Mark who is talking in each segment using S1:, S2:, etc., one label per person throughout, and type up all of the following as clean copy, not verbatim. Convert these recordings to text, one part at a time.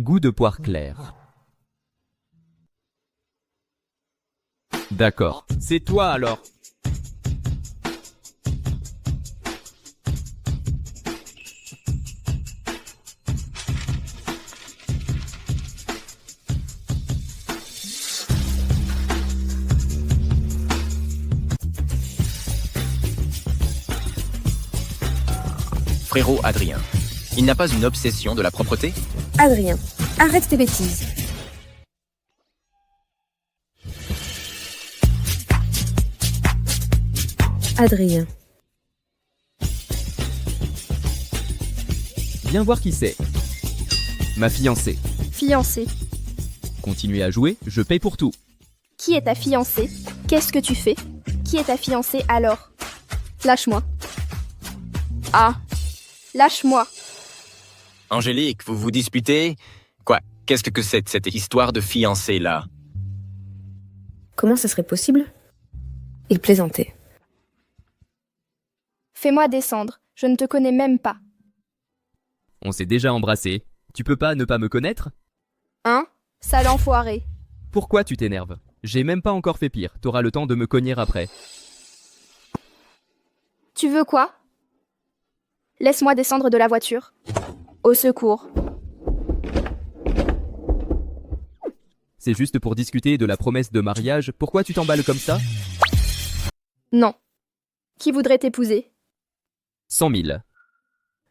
S1: goût de poire claire. D'accord, c'est toi alors.
S2: Frérot Adrien, il n'a pas une obsession de la propreté?
S3: Adrien, arrête tes bêtises. Adrien.
S1: Viens voir qui c'est. Ma fiancée.
S4: Fiancée.
S1: Continuez à jouer, je paye pour tout.
S4: Qui est ta fiancée? Qu'est-ce que tu fais? Qui est ta fiancée alors? Lâche-moi. Ah, lâche-moi.
S2: Angélique, vous vous disputez? Quoi? Qu'est-ce que c'est cette histoire de fiancée là?
S3: Comment ça serait possible? Il plaisantait.
S4: Fais-moi descendre, je ne te connais même pas.
S1: On s'est déjà embrassé. Tu peux pas ne pas me connaître?
S4: Hein? Sale enfoiré.
S1: Pourquoi tu t'énerves? J'ai même pas encore fait pire, t'auras le temps de me cogner après.
S4: Tu veux quoi? Laisse-moi descendre de la voiture. Au secours.
S1: C'est juste pour discuter de la promesse de mariage, pourquoi tu t'emballes comme ça?
S4: Non. Qui voudrait t'épouser?
S1: 100 000.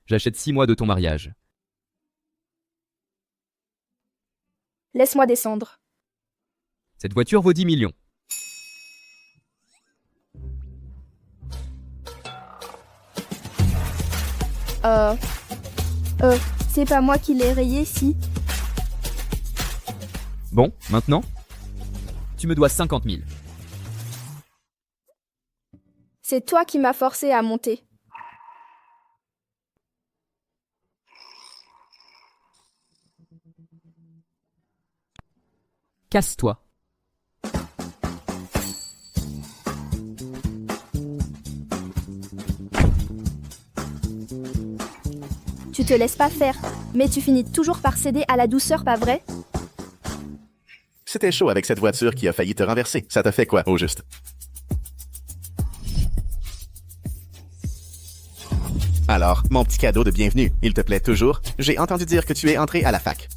S1: J'achète 6 mois de ton mariage.
S4: Laisse-moi descendre.
S1: Cette voiture vaut 10 millions.
S4: C'est pas moi qui l'ai rayé, si.
S1: Bon, maintenant? Tu me dois 50 000.
S4: C'est toi qui m'as forcé à monter.
S1: Casse-toi.
S4: Tu te laisses pas faire, mais tu finis toujours par céder à la douceur, pas vrai?
S5: C'était chaud avec cette voiture qui a failli te renverser. Ça t'a fait quoi, au juste? Alors, mon petit cadeau de bienvenue, il te plaît toujours? J'ai entendu dire que tu es entré à la fac.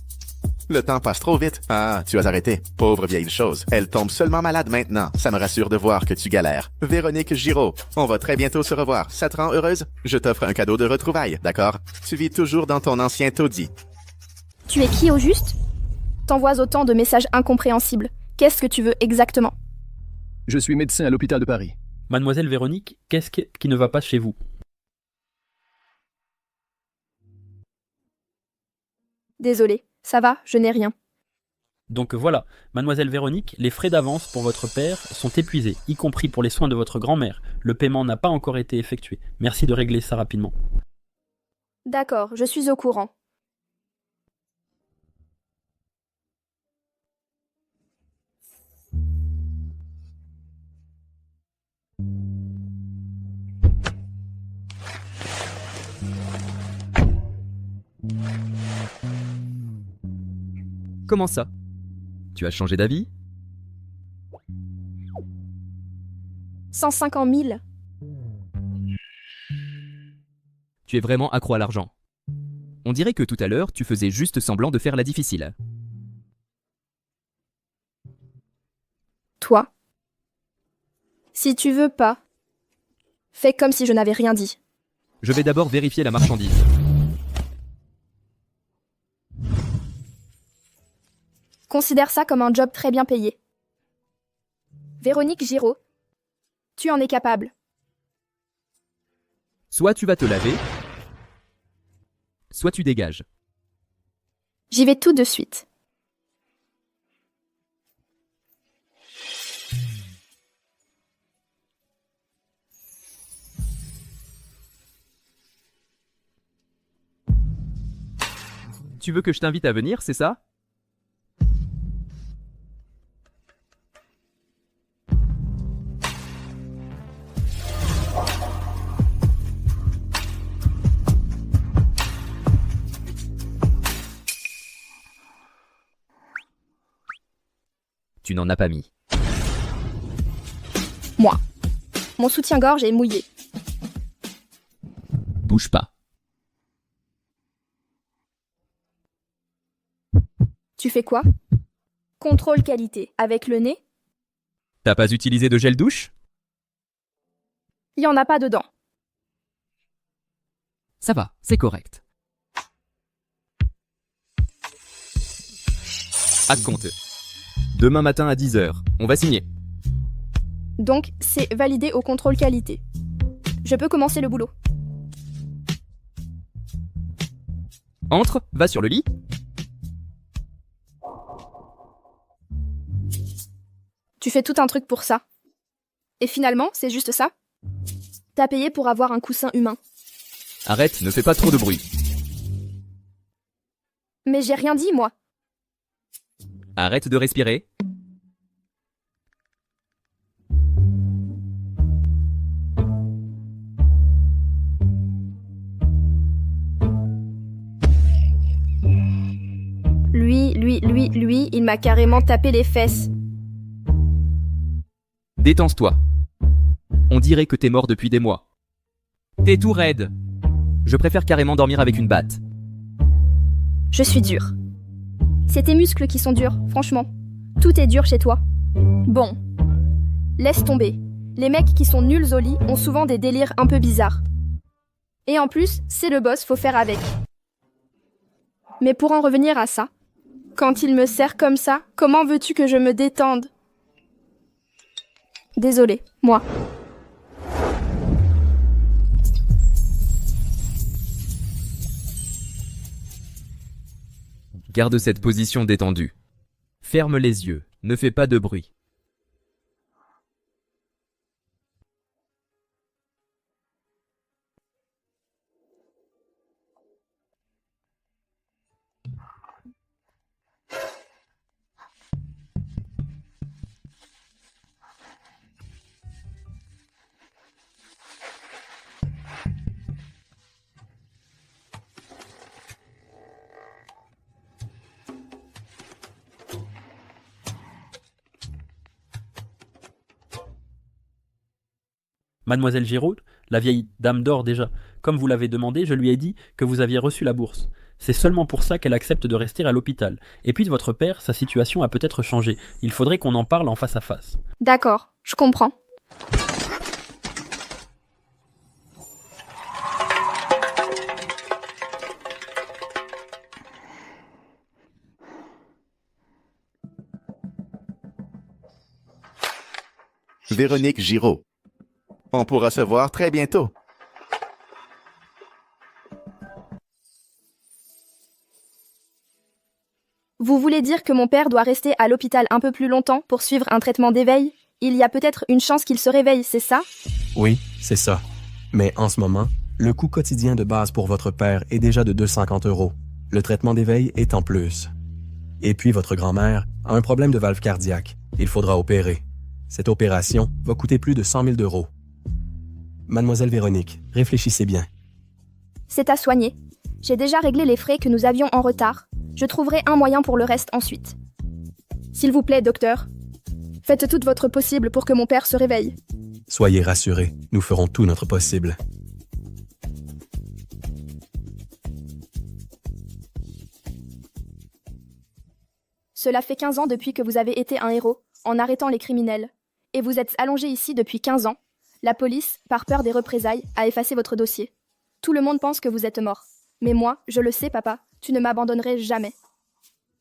S5: Le temps passe trop vite. Ah, tu as arrêté. Pauvre vieille chose. Elle tombe seulement malade maintenant. Ça me rassure de voir que tu galères. Véronique Giraud, on va très bientôt se revoir. Ça te rend heureuse? Je t'offre un cadeau de retrouvailles, d'accord? Tu vis toujours dans ton ancien taudis.
S4: Tu es qui au juste? T'envoies autant de messages incompréhensibles. Qu'est-ce que tu veux exactement?
S6: Je suis médecin à l'hôpital de Paris.
S7: Mademoiselle Véronique, qu'est-ce qui ne va pas chez vous?
S4: Désolée, ça va, je n'ai rien.
S7: Donc voilà, Mademoiselle Véronique, les frais d'avance pour votre père sont épuisés, y compris pour les soins de votre grand-mère. Le paiement n'a pas encore été effectué. Merci de régler ça rapidement.
S4: D'accord, je suis au courant.
S1: Comment ça? Tu as changé d'avis?
S4: 150 000.
S1: Tu es vraiment accro à l'argent. On dirait que tout à l'heure, tu faisais juste semblant de faire la difficile.
S4: Toi? Si tu veux pas, fais comme si je n'avais rien dit.
S1: Je vais d'abord vérifier la marchandise.
S4: Considère ça comme un job très bien payé. Véronique Giraud, tu en es capable.
S1: Soit tu vas te laver, soit tu dégages.
S4: J'y vais tout de suite.
S1: Tu veux que je t'invite à venir, c'est ça? tu n'en as pas mis.
S4: Moi. Mon soutien-gorge est mouillé.
S1: Bouge pas.
S4: Tu fais quoi? Contrôle qualité. Avec le nez?
S1: T'as pas utilisé de gel douche?
S4: Il y en a pas dedans.
S1: Ça va, c'est correct. À compte. Demain matin à 10h, on va signer.
S4: Donc, c'est validé au contrôle qualité. Je peux commencer le boulot.
S1: Entre, va sur le lit.
S4: Tu fais tout un truc pour ça. Et finalement, c'est juste ça? T'as payé pour avoir un coussin humain.
S1: Arrête, ne fais pas trop de bruit.
S4: Mais j'ai rien dit, moi.
S1: Arrête de respirer.
S4: Lui, il m'a carrément tapé les fesses.
S1: Détends-toi. On dirait que t'es mort depuis des mois. T'es tout raide. Je préfère carrément dormir avec une batte.
S4: Je suis dure. C'est tes muscles qui sont durs, franchement. Tout est dur chez toi. Bon. Laisse tomber. Les mecs qui sont nuls au lit ont souvent des délires un peu bizarres. Et en plus, c'est le boss, faut faire avec. Mais pour en revenir à ça, quand il me serre comme ça, comment veux-tu que je me détende? Désolée, moi.
S1: Garde cette position détendue. Ferme les yeux, ne fais pas de bruit.
S7: Mademoiselle Giraud, la vieille dame d'or déjà, comme vous l'avez demandé, je lui ai dit que vous aviez reçu la bourse. C'est seulement pour ça qu'elle accepte de rester à l'hôpital. Et puis de votre père, sa situation a peut-être changé. Il faudrait qu'on en parle en face à face.
S4: D'accord, je comprends.
S5: Véronique Giraud. On pourra se voir très bientôt.
S4: Vous voulez dire que mon père doit rester à l'hôpital un peu plus longtemps pour suivre un traitement d'éveil? Il y a peut-être une chance qu'il se réveille, c'est ça?
S8: Oui, c'est ça. Mais en ce moment, le coût quotidien de base pour votre père est déjà de 250 €. Le traitement d'éveil est en plus. Et puis votre grand-mère a un problème de valve cardiaque. Il faudra opérer. Cette opération va coûter plus de 100 000 €. Mademoiselle Véronique, réfléchissez bien.
S4: C'est à soigner. J'ai déjà réglé les frais que nous avions en retard. Je trouverai un moyen pour le reste ensuite. S'il vous plaît, docteur, faites tout votre possible pour que mon père se réveille.
S8: Soyez rassurés, nous ferons tout notre possible.
S4: Cela fait 15 ans depuis que vous avez été un héros, en arrêtant les criminels. Et vous êtes allongé ici depuis 15 ans. La police, par peur des représailles, a effacé votre dossier. Tout le monde pense que vous êtes mort. Mais moi, je le sais, papa, tu ne m'abandonnerais jamais.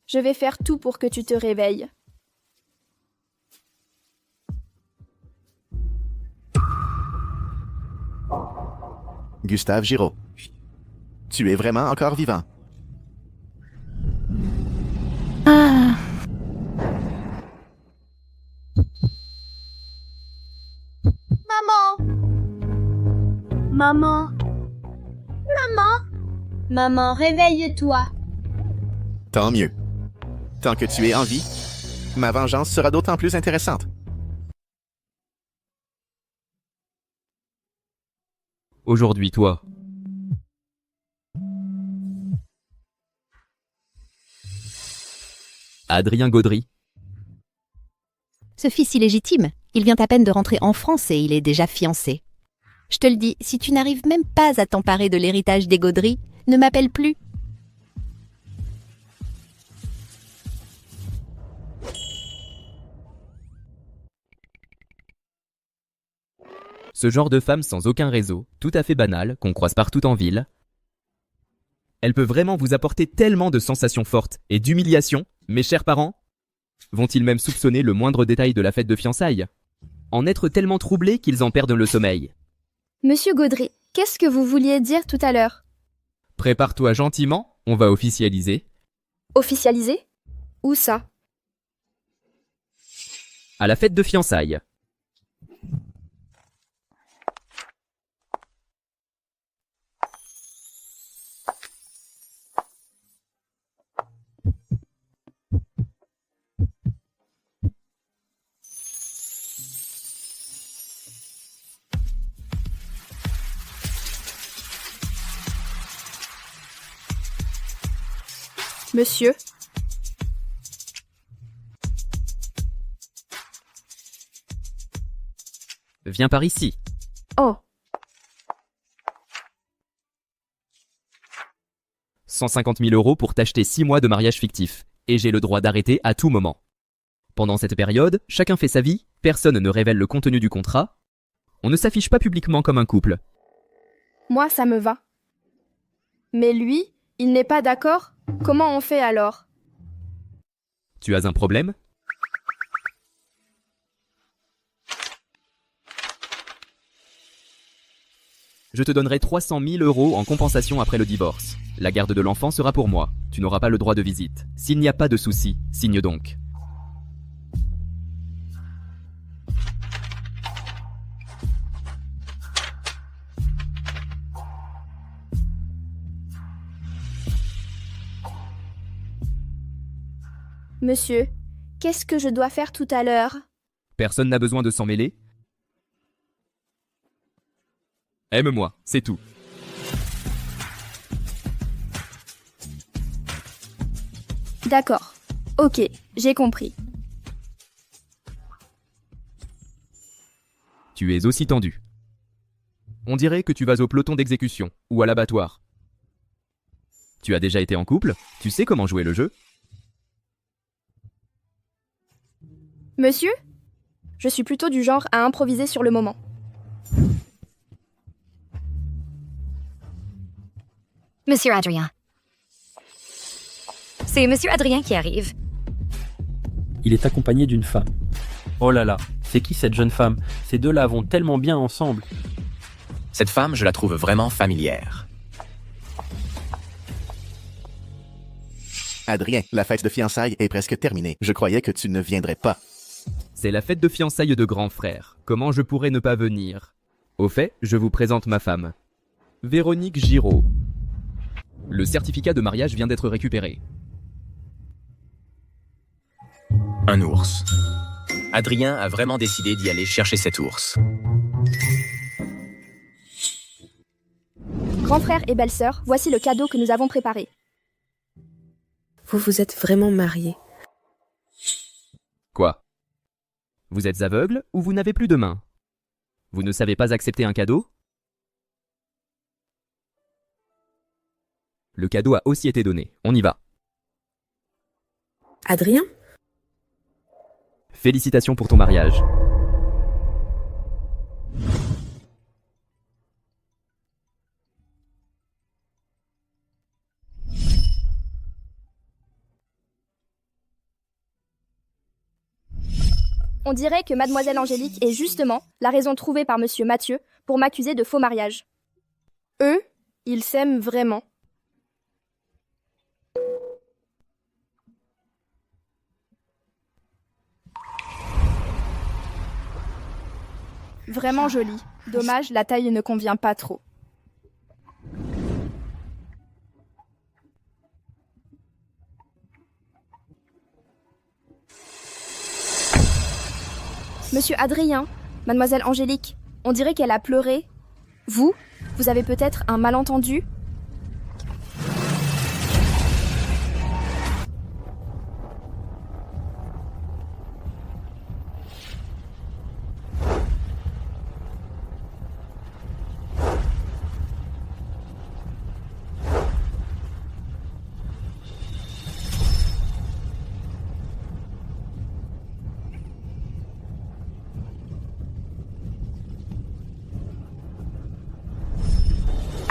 S4: Je vais faire tout pour que tu te réveilles.
S5: Gustave Giraud. Tu es vraiment encore vivant.
S9: Maman. Maman, réveille-toi.
S5: Tant mieux. Tant que tu es en vie, ma vengeance sera d'autant plus intéressante.
S1: Aujourd'hui, toi. Adrien Gaudry.
S10: Ce fils illégitime, il vient à peine de rentrer en France et il est déjà fiancé. Je te le dis, si tu n'arrives même pas à t'emparer de l'héritage des Gaudry, ne m'appelle plus.
S1: Ce genre de femme sans aucun réseau, tout à fait banale, qu'on croise partout en ville. Elle peut vraiment vous apporter tellement de sensations fortes et d'humiliation, mes chers parents. Vont-ils même soupçonner le moindre détail de la fête de fiançailles? En être tellement troublés qu'ils en perdent le sommeil.
S4: Monsieur Gaudry, qu'est-ce que vous vouliez dire tout à l'heure?
S1: Prépare-toi gentiment, on va officialiser.
S4: Officialiser? Où ça?
S1: À la fête de fiançailles.
S4: Monsieur?
S1: Viens par ici.
S4: Oh.
S1: 150 000 € pour t'acheter 6 mois de mariage fictif. Et j'ai le droit d'arrêter à tout moment. Pendant cette période, chacun fait sa vie, personne ne révèle le contenu du contrat. On ne s'affiche pas publiquement comme un couple.
S4: Moi, ça me va. Mais lui, il n'est pas d'accord? Comment on fait alors?
S1: Tu as un problème? Je te donnerai 300 000 € en compensation après le divorce. La garde de l'enfant sera pour moi. Tu n'auras pas le droit de visite. S'il n'y a pas de souci, signe donc.
S4: Monsieur, qu'est-ce que je dois faire tout à l'heure?
S1: Personne n'a besoin de s'en mêler. Aime-moi, c'est tout.
S4: D'accord. Ok, j'ai compris.
S1: Tu es aussi tendu. On dirait que tu vas au peloton d'exécution ou à l'abattoir. Tu as déjà été en couple? Tu sais comment jouer le jeu?
S4: Monsieur? Je suis plutôt du genre à improviser sur le moment.
S11: Monsieur Adrien. C'est Monsieur Adrien qui arrive.
S7: Il est accompagné d'une femme. Oh là là, c'est qui cette jeune femme? Ces deux-là vont tellement bien ensemble.
S2: Cette femme, je la trouve vraiment familière.
S5: Adrien, la fête de fiançailles est presque terminée. Je croyais que tu ne viendrais pas.
S1: C'est la fête de fiançailles de grand frère. Comment je pourrais ne pas venir? Au fait, je vous présente ma femme. Véronique Giraud. Le certificat de mariage vient d'être récupéré.
S2: Un ours. Adrien a vraiment décidé d'y aller chercher cet ours.
S4: Grand frère et belle-sœur, voici le cadeau que nous avons préparé.
S3: Vous vous êtes vraiment mariés.
S1: Quoi? Vous êtes aveugle ou vous n'avez plus de main? Vous ne savez pas accepter un cadeau? Le cadeau a aussi été donné. On y va.
S3: Adrien?
S1: Félicitations pour ton mariage.
S4: On dirait que Mademoiselle Angélique est justement la raison trouvée par Monsieur Mathieu pour m'accuser de faux mariage. Eux, ils s'aiment vraiment. Vraiment joli. Dommage, la taille ne convient pas trop. Monsieur Adrien, Mademoiselle Angélique, on dirait qu'elle a pleuré. Vous avez peut-être un malentendu?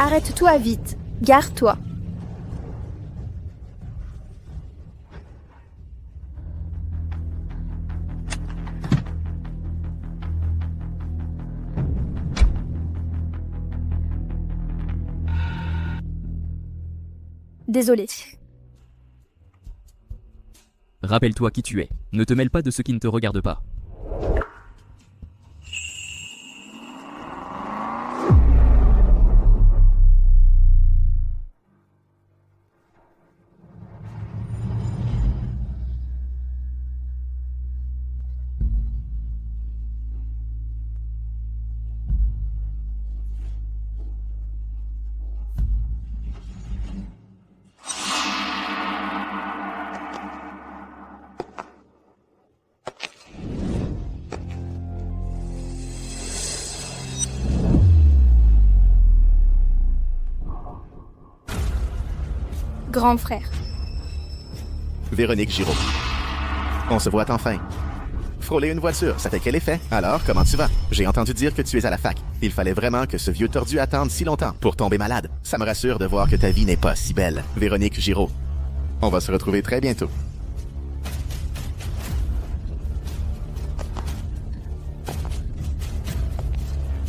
S4: Arrête-toi vite. Gare-toi. Désolé.
S1: Rappelle-toi qui tu es. Ne te mêle pas de ce qui ne te regarde pas.
S4: Grand frère.
S5: Véronique Giraud. On se voit enfin. Frôler une voiture, ça fait quel effet? Alors, comment tu vas? J'ai entendu dire que tu es à la fac. Il fallait vraiment que ce vieux tordu attende si longtemps pour tomber malade. Ça me rassure de voir que ta vie n'est pas si belle. Véronique Giraud. On va se retrouver très bientôt.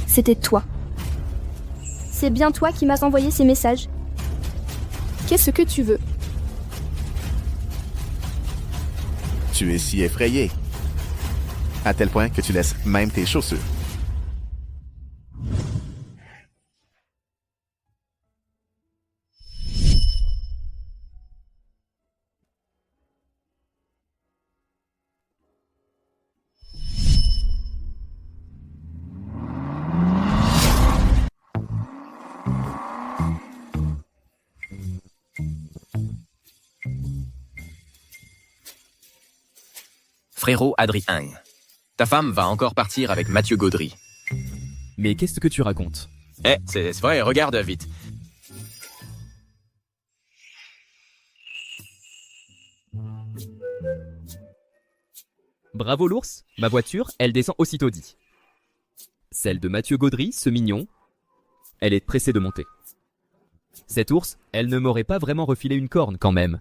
S4: C'était toi. C'est bien toi qui m'as envoyé ces messages. Qu'est-ce que tu veux?
S5: Tu es si effrayé. À tel point que tu laisses même tes chaussures.
S2: Frérot Adrien, ta femme va encore partir avec Mathieu Gaudry.
S1: Mais qu'est-ce que tu racontes?
S2: C'est vrai, regarde vite.
S1: Bravo l'ours, ma voiture, elle descend aussitôt dit. Celle de Mathieu Gaudry, ce mignon, elle est pressée de monter. Cette ours, elle ne m'aurait pas vraiment refilé une corne quand même.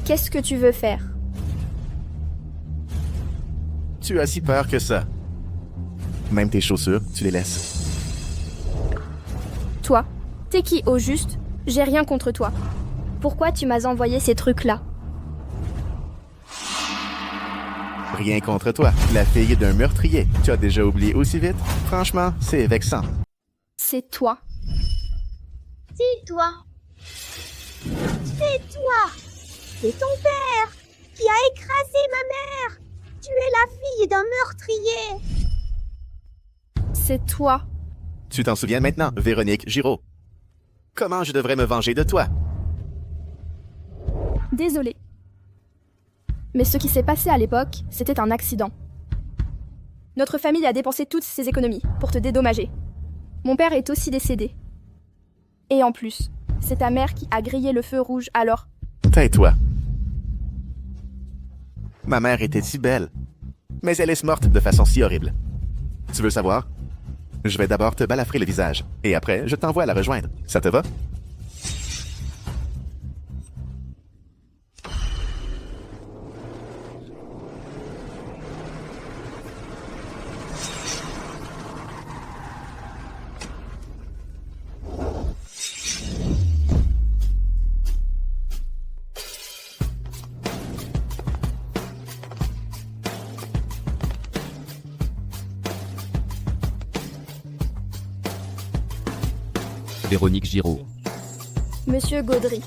S4: Qu'est-ce que tu veux faire?
S5: Tu as si peur que ça. Même tes chaussures, tu les laisses.
S4: Toi, t'es qui au juste? J'ai rien contre toi. Pourquoi tu m'as envoyé ces trucs-là?
S5: Rien contre toi, la fille d'un meurtrier. Tu as déjà oublié aussi vite? Franchement, c'est vexant.
S4: C'est toi.
S9: C'est toi. C'est toi. C'est ton père qui a écrasé ma mère. Tu es la fille d'un meurtrier.
S4: C'est toi.
S5: Tu t'en souviens maintenant, Véronique Giraud. Comment je devrais me venger de toi?
S4: Désolée. Mais ce qui s'est passé à l'époque, c'était un accident. Notre famille a dépensé toutes ses économies pour te dédommager. Mon père est aussi décédé. Et en plus, c'est ta mère qui a grillé le feu rouge alors.
S5: Tais-toi. Ma mère était si belle, mais elle est morte de façon si horrible. Tu veux savoir? Je vais d'abord te balafrer le visage, et après, je t'envoie la rejoindre. Ça te va?
S1: Véronique Giraud.
S4: Monsieur Gaudry.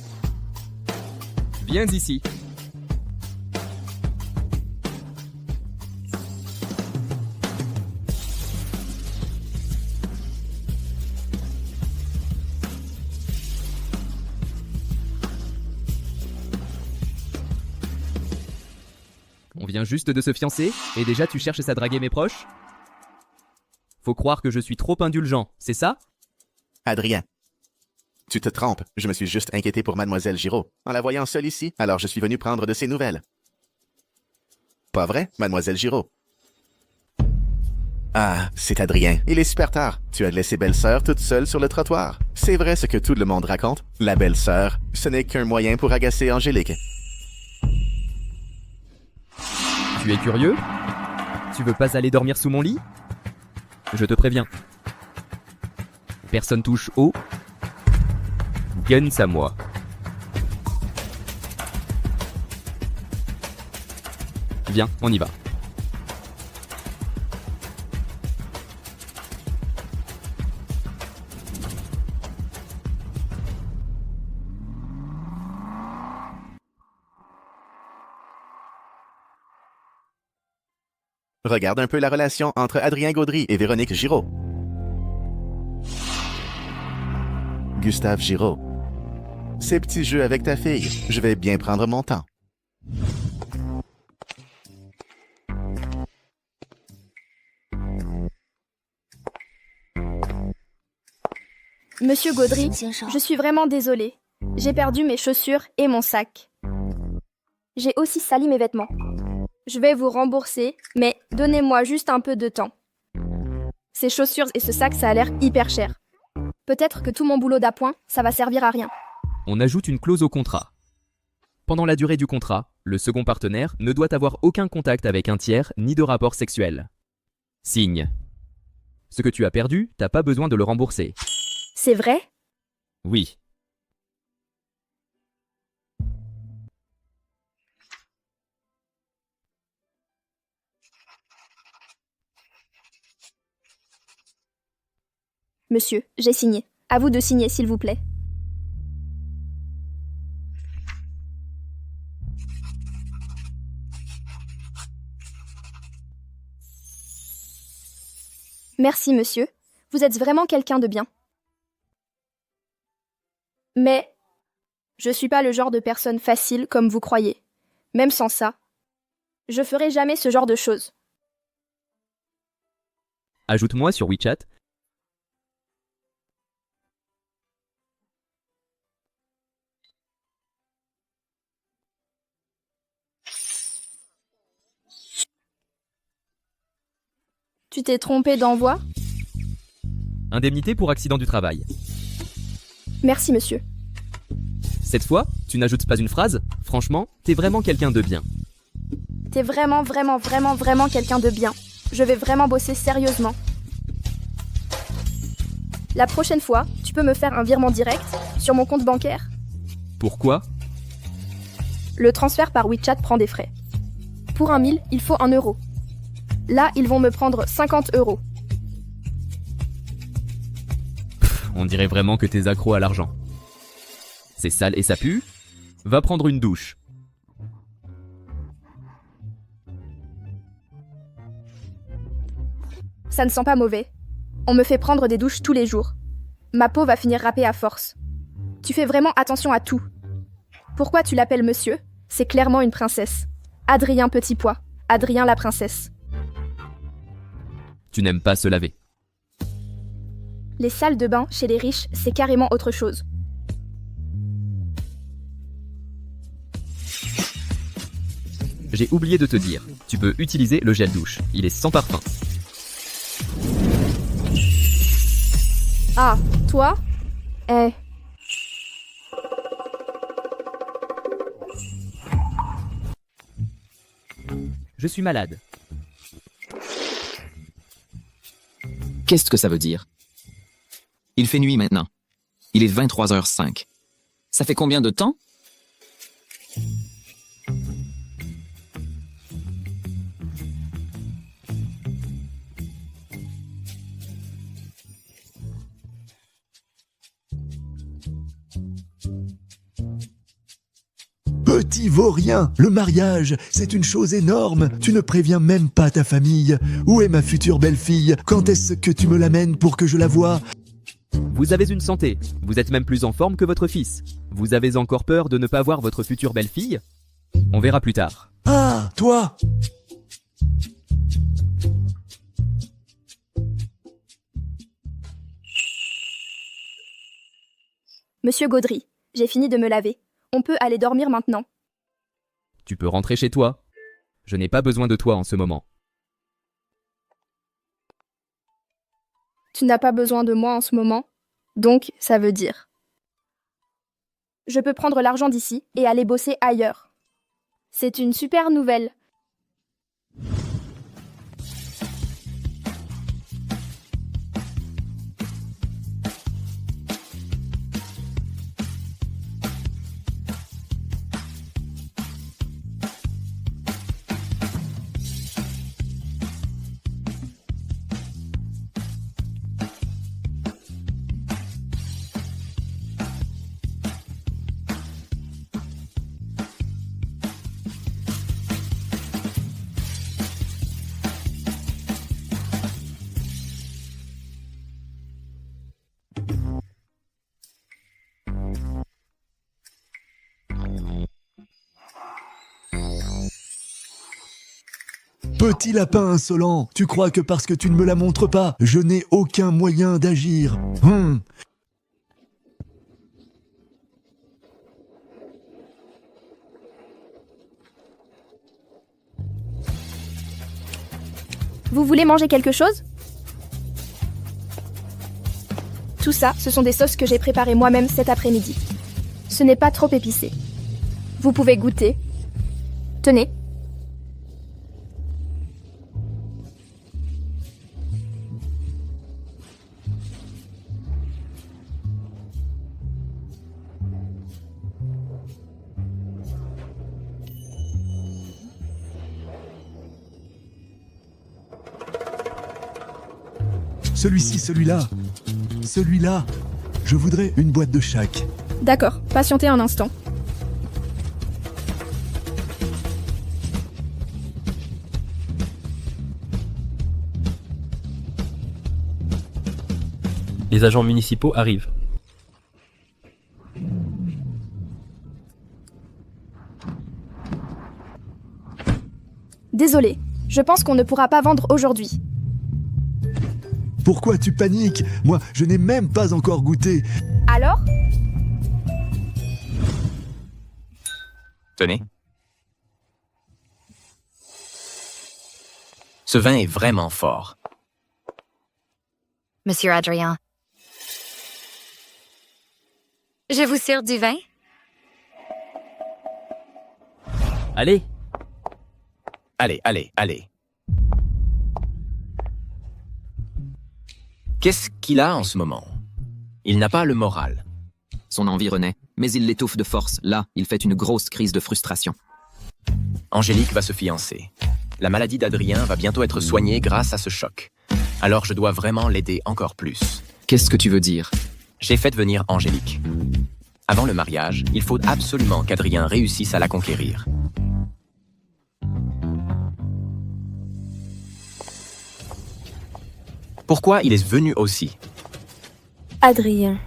S1: Viens ici. On vient juste de se fiancer, et déjà tu cherches à draguer mes proches? Faut croire que je suis trop indulgent, c'est ça?
S5: Adrien, tu te trompes. Je me suis juste inquiété pour Mademoiselle Giraud. En la voyant seule ici, alors je suis venu prendre de ses nouvelles. Pas vrai, Mademoiselle Giraud? Ah, c'est Adrien. Il est super tard. Tu as laissé belle-sœur toute seule sur le trottoir. C'est vrai ce que tout le monde raconte. La belle-sœur, ce n'est qu'un moyen pour agacer Angélique.
S1: Tu es curieux? Tu veux pas aller dormir sous mon lit? Je te préviens. Personne touche au guns à moi. Viens, on y va.
S5: Regarde un peu la relation entre Adrien Gaudry et Véronique Giraud. Gustave Giraud. Ces petits jeux avec ta fille, je vais bien prendre mon temps.
S4: Monsieur Gaudry, je suis vraiment désolée. J'ai perdu mes chaussures et mon sac. J'ai aussi sali mes vêtements. Je vais vous rembourser, mais donnez-moi juste un peu de temps. Ces chaussures et ce sac, ça a l'air hyper cher. Peut-être que tout mon boulot d'appoint, ça va servir à rien.
S1: On ajoute une clause au contrat. Pendant la durée du contrat, le second partenaire ne doit avoir aucun contact avec un tiers ni de rapport sexuel. Signe. Ce que tu as perdu, t'as pas besoin de le rembourser.
S4: C'est vrai?
S1: Oui.
S4: Monsieur, j'ai signé. À vous de signer, s'il vous plaît. Merci, monsieur. Vous êtes vraiment quelqu'un de bien. Mais je suis pas le genre de personne facile comme vous croyez. Même sans ça, je ferai jamais ce genre de choses.
S1: Ajoute-moi sur WeChat.
S4: Tu t'es trompé d'envoi?
S1: Indemnité pour accident du travail.
S4: Merci, monsieur.
S1: Cette fois, tu n'ajoutes pas une phrase? Franchement, t'es vraiment quelqu'un de bien.
S4: T'es vraiment quelqu'un de bien. Je vais vraiment bosser sérieusement. La prochaine fois, tu peux me faire un virement direct sur mon compte bancaire?
S1: Pourquoi?
S4: Le transfert par WeChat prend des frais. Pour 1 000, il faut 1 euro. Là, ils vont me prendre 50 euros.
S1: On dirait vraiment que t'es accro à l'argent. C'est sale et ça pue? Va prendre une douche.
S4: Ça ne sent pas mauvais. On me fait prendre des douches tous les jours. Ma peau va finir râpée à force. Tu fais vraiment attention à tout. Pourquoi tu l'appelles monsieur? C'est clairement une princesse. Adrien Petit Pois. Adrien la princesse.
S1: Tu n'aimes pas se laver.
S4: Les salles de bain chez les riches, c'est carrément autre chose.
S1: J'ai oublié de te dire, tu peux utiliser le gel douche. Il est sans parfum.
S4: Ah, toi?
S1: Je suis malade.
S12: Qu'est-ce que ça veut dire? Il fait nuit maintenant. Il est 23h05. Ça fait combien de temps?
S13: Petit vaurien, le mariage, c'est une chose énorme. Tu ne préviens même pas ta famille. Où est ma future belle-fille? Quand est-ce que tu me l'amènes pour que je la voie?
S1: Vous avez une santé. Vous êtes même plus en forme que votre fils. Vous avez encore peur de ne pas voir votre future belle-fille? On verra plus tard.
S13: Ah, toi!
S4: Monsieur Gaudry, j'ai fini de me laver. On peut aller dormir maintenant.
S1: Tu peux rentrer chez toi. Je n'ai pas besoin de toi en ce moment.
S4: Tu n'as pas besoin de moi en ce moment, donc ça veut dire. Je peux prendre l'argent d'ici et aller bosser ailleurs. C'est une super nouvelle.
S13: Petit lapin insolent, tu crois que parce que tu ne me la montres pas, je n'ai aucun moyen d'agir.
S4: Vous voulez manger quelque chose? Tout ça, ce sont des sauces que j'ai préparées moi-même cet après-midi. Ce n'est pas trop épicé. Vous pouvez goûter. Tenez.
S13: Celui-ci, celui-là. Celui-là. Je voudrais une boîte de chaque.
S4: D'accord, patientez un instant.
S7: Les agents municipaux arrivent.
S4: Désolé, je pense qu'on ne pourra pas vendre aujourd'hui.
S13: Pourquoi tu paniques? Moi, je n'ai même pas encore goûté.
S4: Alors?
S2: Tenez. Ce vin est vraiment fort.
S11: Monsieur Adrien. Je vous sers du vin?
S7: Allez.
S2: Allez. Qu'est-ce qu'il a en ce moment? Il n'a pas le moral.
S12: Son envie renaît, mais il l'étouffe de force. Là, il fait une grosse crise de frustration.
S2: Angélique va se fiancer. La maladie d'Adrien va bientôt être soignée grâce à ce choc. Alors je dois vraiment l'aider encore plus.
S12: Qu'est-ce que tu veux dire?
S2: J'ai fait venir Angélique. Avant le mariage, il faut absolument qu'Adrien réussisse à la conquérir. Pourquoi il est venu aussi?
S3: Adrien.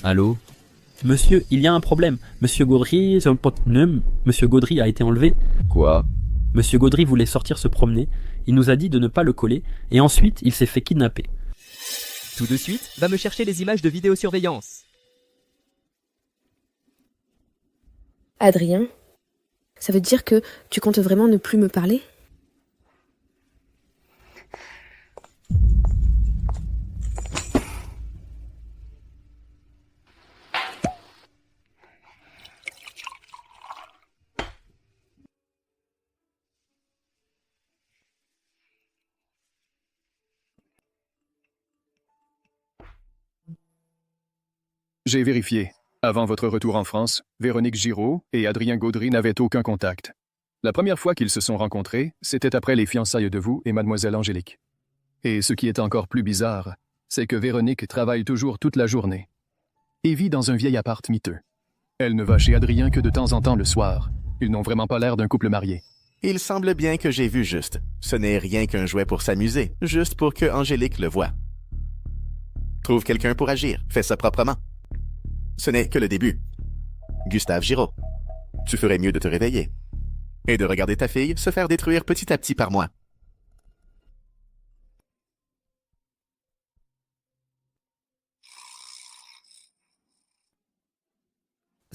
S1: Allô?
S7: Monsieur, il y a un problème. Monsieur Gaudry a été enlevé.
S1: Quoi?
S7: Monsieur Gaudry voulait sortir se promener. Il nous a dit de ne pas le coller. Et ensuite, il s'est fait kidnapper.
S1: Tout de suite, va me chercher les images de vidéosurveillance.
S3: Adrien, ça veut dire que tu comptes vraiment ne plus me parler?
S6: J'ai vérifié. Avant votre retour en France, Véronique Giraud et Adrien Gaudry n'avaient aucun contact. La première fois qu'ils se sont rencontrés, c'était après les fiançailles de vous et mademoiselle Angélique. Et ce qui est encore plus bizarre, c'est que Véronique travaille toujours toute la journée et vit dans un vieil appart miteux. Elle ne va chez Adrien que de temps en temps le soir. Ils n'ont vraiment pas l'air d'un couple marié.
S5: Il semble bien que j'ai vu juste. Ce n'est rien qu'un jouet pour s'amuser, juste pour que Angélique le voie. Trouve quelqu'un pour agir, fais ça proprement. Ce n'est que le début. Gustave Giraud, tu ferais mieux de te réveiller et de regarder ta fille se faire détruire petit à petit par moi.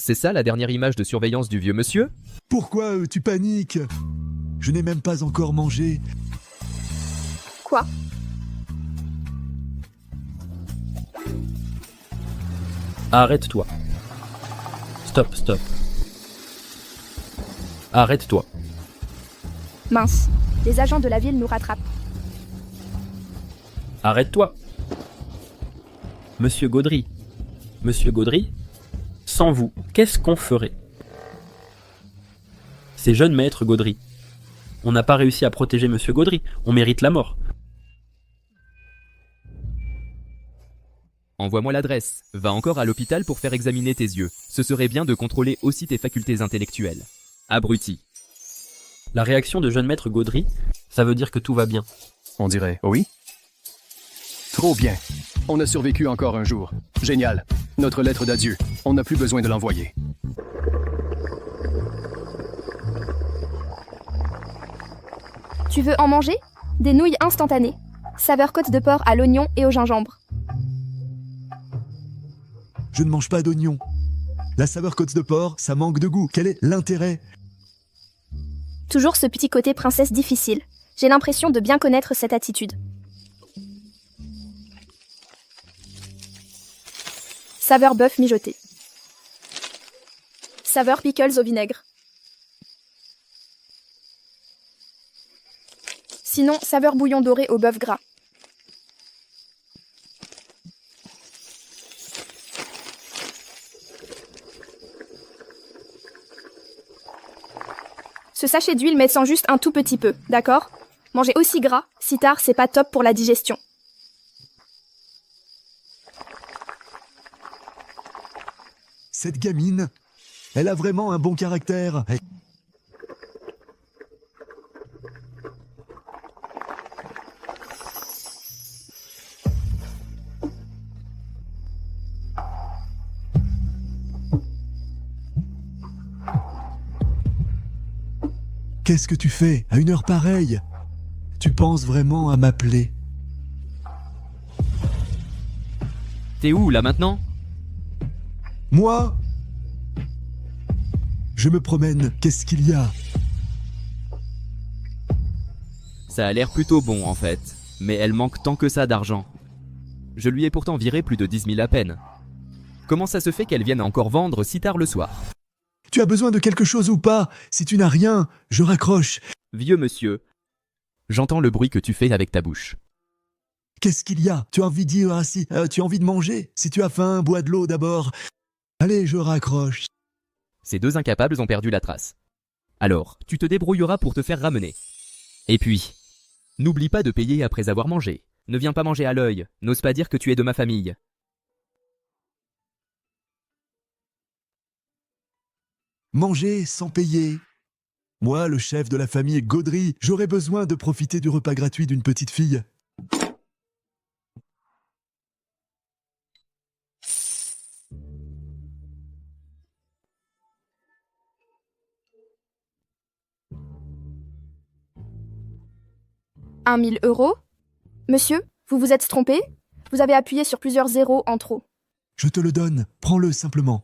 S1: C'est ça la dernière image de surveillance du vieux monsieur?
S13: Pourquoi tu paniques? Je n'ai même pas encore mangé.
S4: Quoi?
S7: Arrête-toi. Stop, stop. Arrête-toi.
S4: Mince, les agents de la ville nous rattrapent.
S7: Arrête-toi. Monsieur Gaudry. Monsieur Gaudry, sans vous, qu'est-ce qu'on ferait? C'est jeune maître Gaudry. On n'a pas réussi à protéger Monsieur Gaudry, on mérite la mort.
S1: Envoie-moi l'adresse. Va encore à l'hôpital pour faire examiner tes yeux. Ce serait bien de contrôler aussi tes facultés intellectuelles. Abruti.
S7: La réaction de jeune maître Gaudry, ça veut dire que tout va bien.
S6: On dirait oui. Trop bien. On a survécu encore un jour. Génial. Notre lettre d'adieu. On n'a plus besoin de l'envoyer.
S4: Tu veux en manger? Des nouilles instantanées. Saveur côte de porc à l'oignon et au gingembre.
S13: Je ne mange pas d'oignons. La saveur côte de porc, ça manque de goût. Quel est l'intérêt?
S4: Toujours ce petit côté princesse difficile. J'ai l'impression de bien connaître cette attitude. Saveur bœuf mijoté. Saveur pickles au vinaigre. Sinon, saveur bouillon doré au bœuf gras. Ce sachet d'huile met sans juste un tout petit peu, d'accord? Manger aussi gras, si tard, c'est pas top pour la digestion.
S13: Cette gamine, elle a vraiment un bon caractère. Qu'est-ce que tu fais à une heure pareille? Tu penses vraiment à m'appeler?
S1: T'es où là maintenant?
S13: Moi? Je me promène, qu'est-ce qu'il y a?
S1: Ça a l'air plutôt bon en fait, mais elle manque tant que ça d'argent. Je lui ai pourtant viré plus de 10 000 à peine. Comment ça se fait qu'elle vienne encore vendre si tard le soir?
S13: Tu as besoin de quelque chose ou pas? Si tu n'as rien, je raccroche.
S1: Vieux monsieur, j'entends le bruit que tu fais avec ta bouche.
S13: Qu'est-ce qu'il y a? Tu as envie de dire ainsi? Tu as envie de manger? Si tu as faim, bois de l'eau d'abord. Allez, je raccroche.
S1: Ces deux incapables ont perdu la trace. Alors, tu te débrouilleras pour te faire ramener. Et puis, n'oublie pas de payer après avoir mangé. Ne viens pas manger à l'œil, n'ose pas dire que tu es de ma famille.
S13: Manger sans payer. Moi, le chef de la famille Gaudry, j'aurais besoin de profiter du repas gratuit d'une petite fille.
S4: « 1 000 €? Monsieur, vous vous êtes trompé? Vous avez appuyé sur plusieurs zéros en trop.
S13: Je te le donne, prends-le simplement.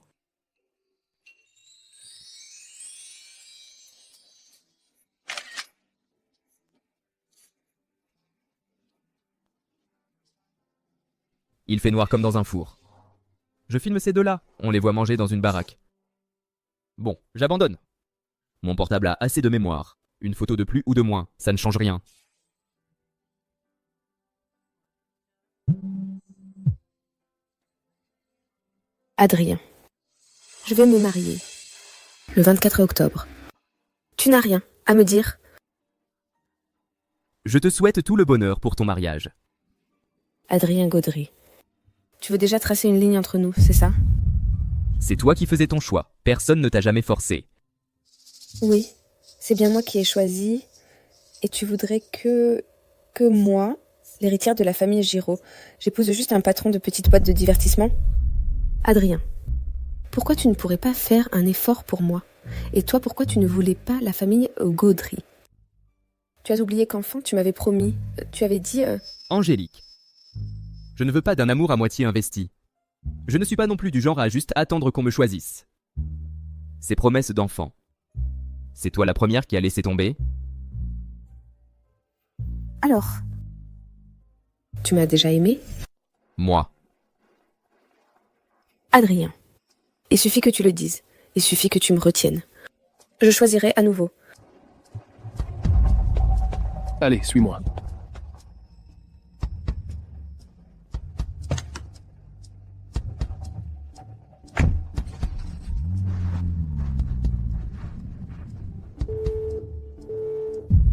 S1: Il fait noir comme dans un four. Je filme ces deux-là, on les voit manger dans une baraque. Bon, j'abandonne. Mon portable a assez de mémoire. Une photo de plus ou de moins, ça ne change rien.
S3: Adrien, je vais me marier. Le 24 octobre. Tu n'as rien à me dire?
S1: Je te souhaite tout le bonheur pour ton mariage.
S3: Adrien Gaudry. Tu veux déjà tracer une ligne entre nous, c'est ça?
S1: C'est toi qui faisais ton choix, personne ne t'a jamais forcé.
S3: Oui, c'est bien moi qui ai choisi. Et tu voudrais que moi, l'héritière de la famille Giraud, j'épouse juste un patron de petite boîte de divertissement? Adrien, pourquoi tu ne pourrais pas faire un effort pour moi? Et toi, pourquoi tu ne voulais pas la famille Gaudry? Tu as oublié qu'enfant, tu m'avais promis, tu avais dit...
S1: Angélique, je ne veux pas d'un amour à moitié investi. Je ne suis pas non plus du genre à juste attendre qu'on me choisisse. ses promesses d'enfant. C'est toi la première qui a laissé tomber?
S3: Alors, tu m'as déjà aimé?
S1: Moi.
S3: Adrien, il suffit que tu le dises. Il suffit que tu me retiennes. Je choisirai à nouveau.
S6: Allez, suis-moi.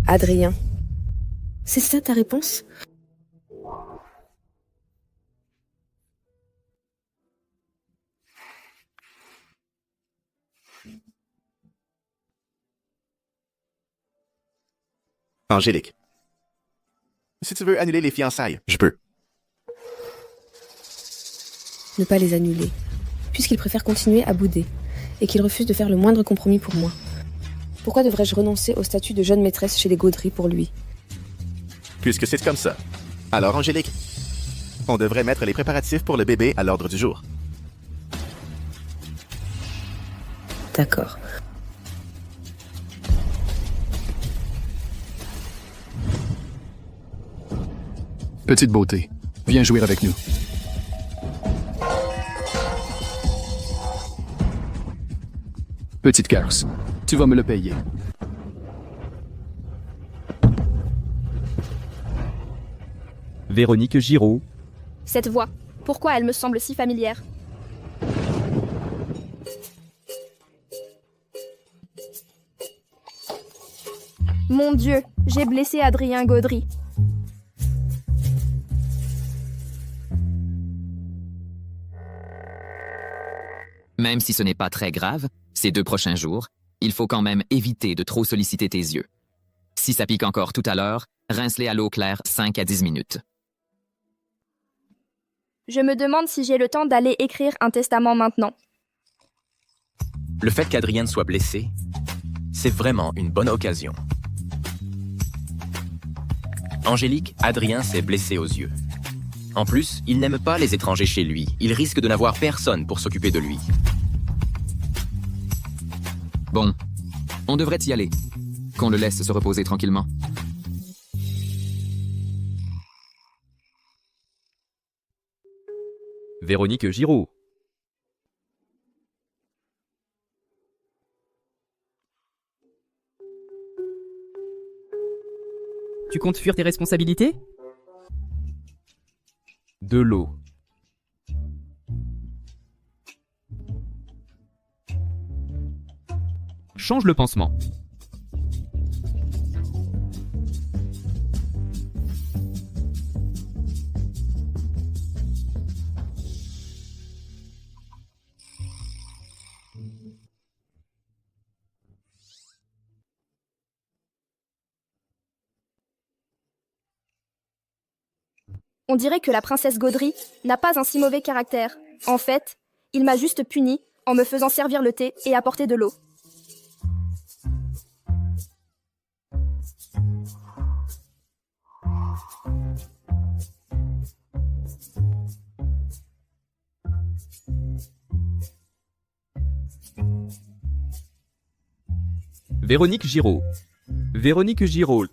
S3: Adrien, c'est ça ta réponse?
S5: Angélique. Si tu veux annuler les fiançailles, je peux.
S3: Ne pas les annuler, puisqu'il préfère continuer à bouder, et qu'il refuse de faire le moindre compromis pour moi. Pourquoi devrais-je renoncer au statut de jeune maîtresse chez les Gaudry pour lui?
S5: Puisque c'est comme ça. Alors, Angélique, on devrait mettre les préparatifs pour le bébé à l'ordre du jour.
S3: D'accord.
S6: Petite beauté, viens jouer avec nous. Petite garce, tu vas me le payer.
S1: Véronique Giraud.
S4: Cette voix, pourquoi elle me semble si familière? Mon Dieu, j'ai blessé Adrien Gaudry.
S12: Même si ce n'est pas très grave, ces 2 prochains jours, il faut quand même éviter de trop solliciter tes yeux. Si ça pique encore tout à l'heure, rince-les à l'eau claire 5 à 10 minutes.
S4: Je me demande si j'ai le temps d'aller écrire un testament maintenant.
S2: Le fait qu'Adrien soit blessé, c'est vraiment une bonne occasion. Angélique, Adrien s'est blessé aux yeux. En plus, il n'aime pas les étrangers chez lui. Il risque de n'avoir personne pour s'occuper de lui.
S12: Bon, on devrait y aller. Qu'on le laisse se reposer tranquillement.
S1: Véronique Giraud. Tu comptes fuir tes responsabilités? De l'eau. Change le pansement.
S4: On dirait que la princesse Gaudry n'a pas un si mauvais caractère. En fait, il m'a juste puni en me faisant servir le thé et apporter de l'eau.
S1: Véronique Giraud. Véronique Giraud.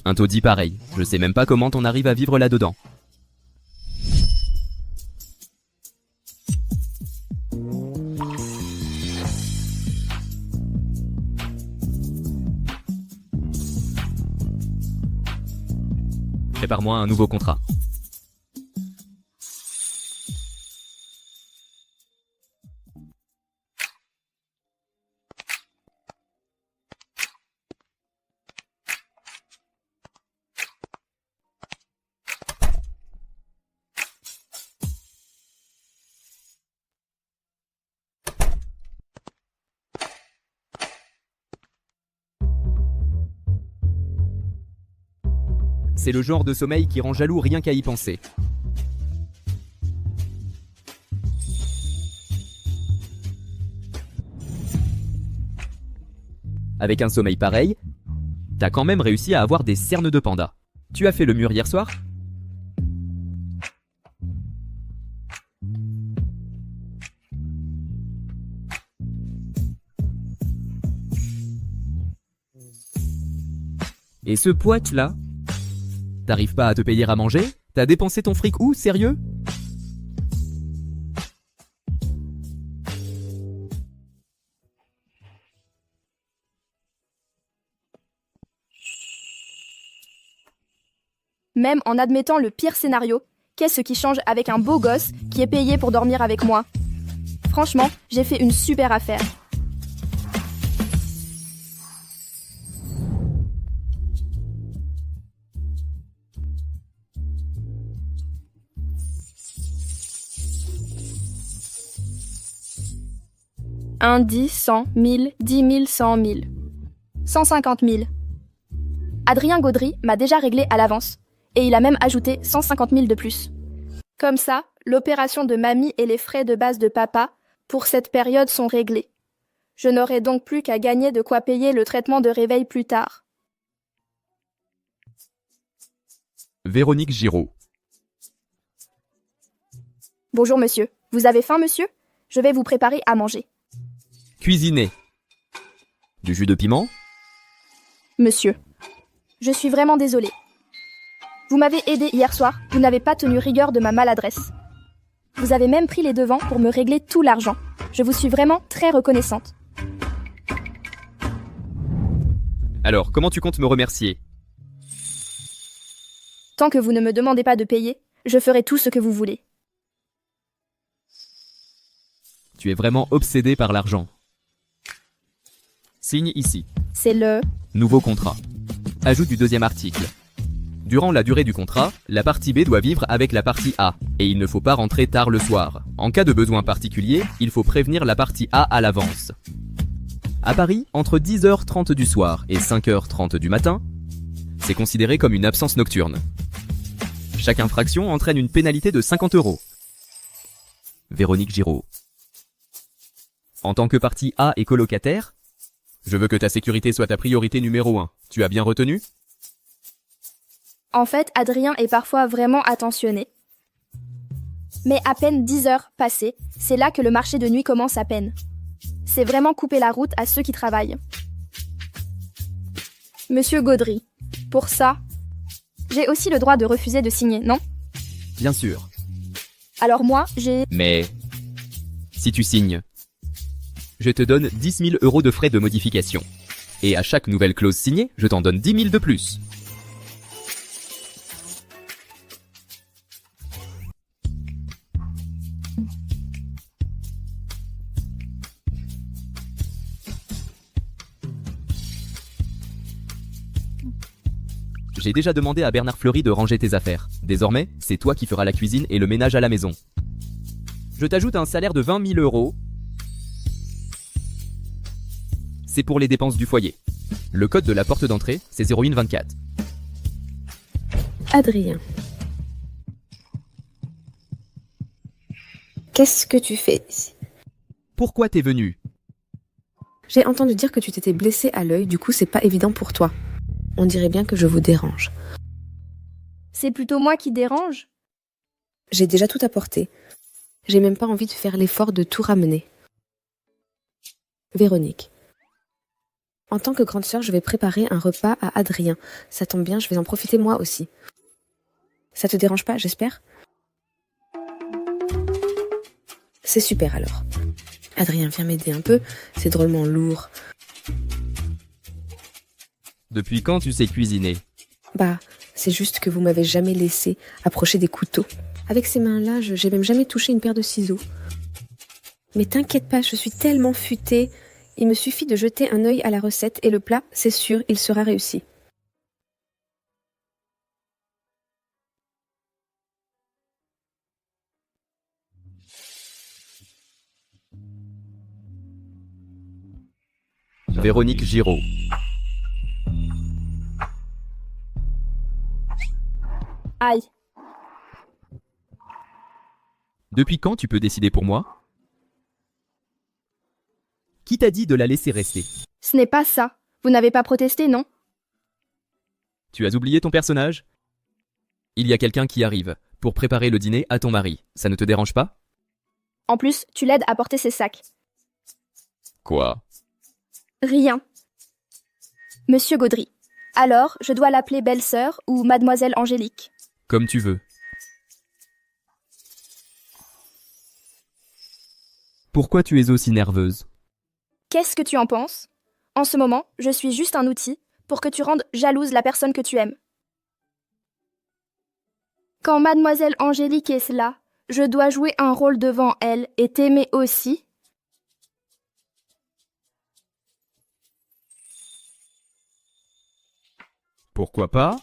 S1: Un taudis pareil, je sais même pas comment on arrive à vivre là-dedans. Prépare-moi un nouveau contrat. C'est le genre de sommeil qui rend jaloux rien qu'à y penser. Avec un sommeil pareil, T'as quand même réussi à avoir des cernes de panda. Tu as fait le mur hier soir? Et ce poète là? T'arrives pas à te payer à manger? T'as dépensé ton fric où, sérieux?
S4: Même en admettant le pire scénario, qu'est-ce qui change avec un beau gosse qui est payé pour dormir avec moi? Franchement, j'ai fait une super affaire. Un, 10, 100, 1000, 10 000, 100 000. 150 000. Adrien Gaudry m'a déjà réglé à l'avance. Et il a même ajouté 150 000 de plus. Comme ça, l'opération de mamie et les frais de base de papa, pour cette période, sont réglés. Je n'aurai donc plus qu'à gagner de quoi payer le traitement de réveil plus tard.
S1: Véronique Giraud.
S4: Bonjour monsieur. Vous avez faim monsieur? Je vais vous préparer à manger.
S1: Cuisiner. Du jus de piment?
S4: Monsieur. Je suis vraiment désolée. Vous m'avez aidé hier soir, vous n'avez pas tenu rigueur de ma maladresse. Vous avez même pris les devants pour me régler tout l'argent. Je vous suis vraiment très reconnaissante.
S1: Alors, comment tu comptes me remercier?
S4: Tant que vous ne me demandez pas de payer, je ferai tout ce que vous voulez.
S1: Tu es vraiment obsédé par l'argent. Signe ici.
S4: C'est le...
S1: Nouveau contrat. Ajoute du deuxième article. Durant la durée du contrat, la partie B doit vivre avec la partie A, et il ne faut pas rentrer tard le soir. En cas de besoin particulier, il faut prévenir la partie A à l'avance. À Paris, entre 10h30 du soir et 5h30 du matin, c'est considéré comme une absence nocturne. Chaque infraction entraîne une pénalité de 50 €. Véronique Giraud. En tant que partie A et colocataire, je veux que ta sécurité soit ta priorité numéro 1. Tu as bien retenu?
S4: En fait, Adrien est parfois vraiment attentionné. Mais à peine 10 heures passées, c'est là que le marché de nuit commence à peine. C'est vraiment couper la route à ceux qui travaillent. Monsieur Gaudry, pour ça, j'ai aussi le droit de refuser de signer, non?
S1: Bien sûr.
S4: Alors moi, j'ai...
S1: Mais si tu signes, je te donne 10 000 € de frais de modification. Et à chaque nouvelle clause signée, je t'en donne 10 000 de plus. J'ai déjà demandé à Bernard Fleury de ranger tes affaires. Désormais, c'est toi qui feras la cuisine et le ménage à la maison. Je t'ajoute un salaire de 20 000 €. C'est pour les dépenses du foyer. Le code de la porte d'entrée, c'est 0124.
S3: Adrien. Qu'est-ce que tu fais ici?
S1: Pourquoi t'es venu?
S3: J'ai entendu dire que tu t'étais blessé à l'œil, du coup c'est pas évident pour toi. On dirait bien que je vous dérange.
S4: C'est plutôt moi qui dérange.
S3: J'ai déjà tout apporté. J'ai même pas envie de faire l'effort de tout ramener. Véronique. En tant que grande sœur, je vais préparer un repas à Adrien. Ça tombe bien, je vais en profiter moi aussi. Ça te dérange pas, j'espère? C'est super alors. Adrien, viens m'aider un peu, c'est drôlement lourd.
S1: Depuis quand tu sais cuisiner?
S3: Bah, c'est juste que vous m'avez jamais laissé approcher des couteaux. Avec ces mains-là, j'ai même jamais touché une paire de ciseaux. Mais t'inquiète pas, je suis tellement futée. Il me suffit de jeter un œil à la recette et le plat, c'est sûr, il sera réussi.
S1: Véronique Giraud.
S4: Aïe.
S1: Depuis quand tu peux décider pour moi? Qui t'a dit de la laisser rester?
S4: Ce n'est pas ça. Vous n'avez pas protesté, non?
S1: Tu as oublié ton personnage? Il y a quelqu'un qui arrive pour préparer le dîner à ton mari. Ça ne te dérange pas?
S4: En plus, tu l'aides à porter ses sacs.
S1: Quoi?
S4: Rien. Monsieur Gaudry. Alors, je dois l'appeler belle-sœur ou mademoiselle Angélique.
S1: Comme tu veux. Pourquoi tu es aussi nerveuse?
S4: Qu'est-ce que tu en penses? En ce moment, je suis juste un outil pour que tu rendes jalouse la personne que tu aimes. Quand mademoiselle Angélique est là, je dois jouer un rôle devant elle et t'aimer aussi.
S1: Pourquoi pas?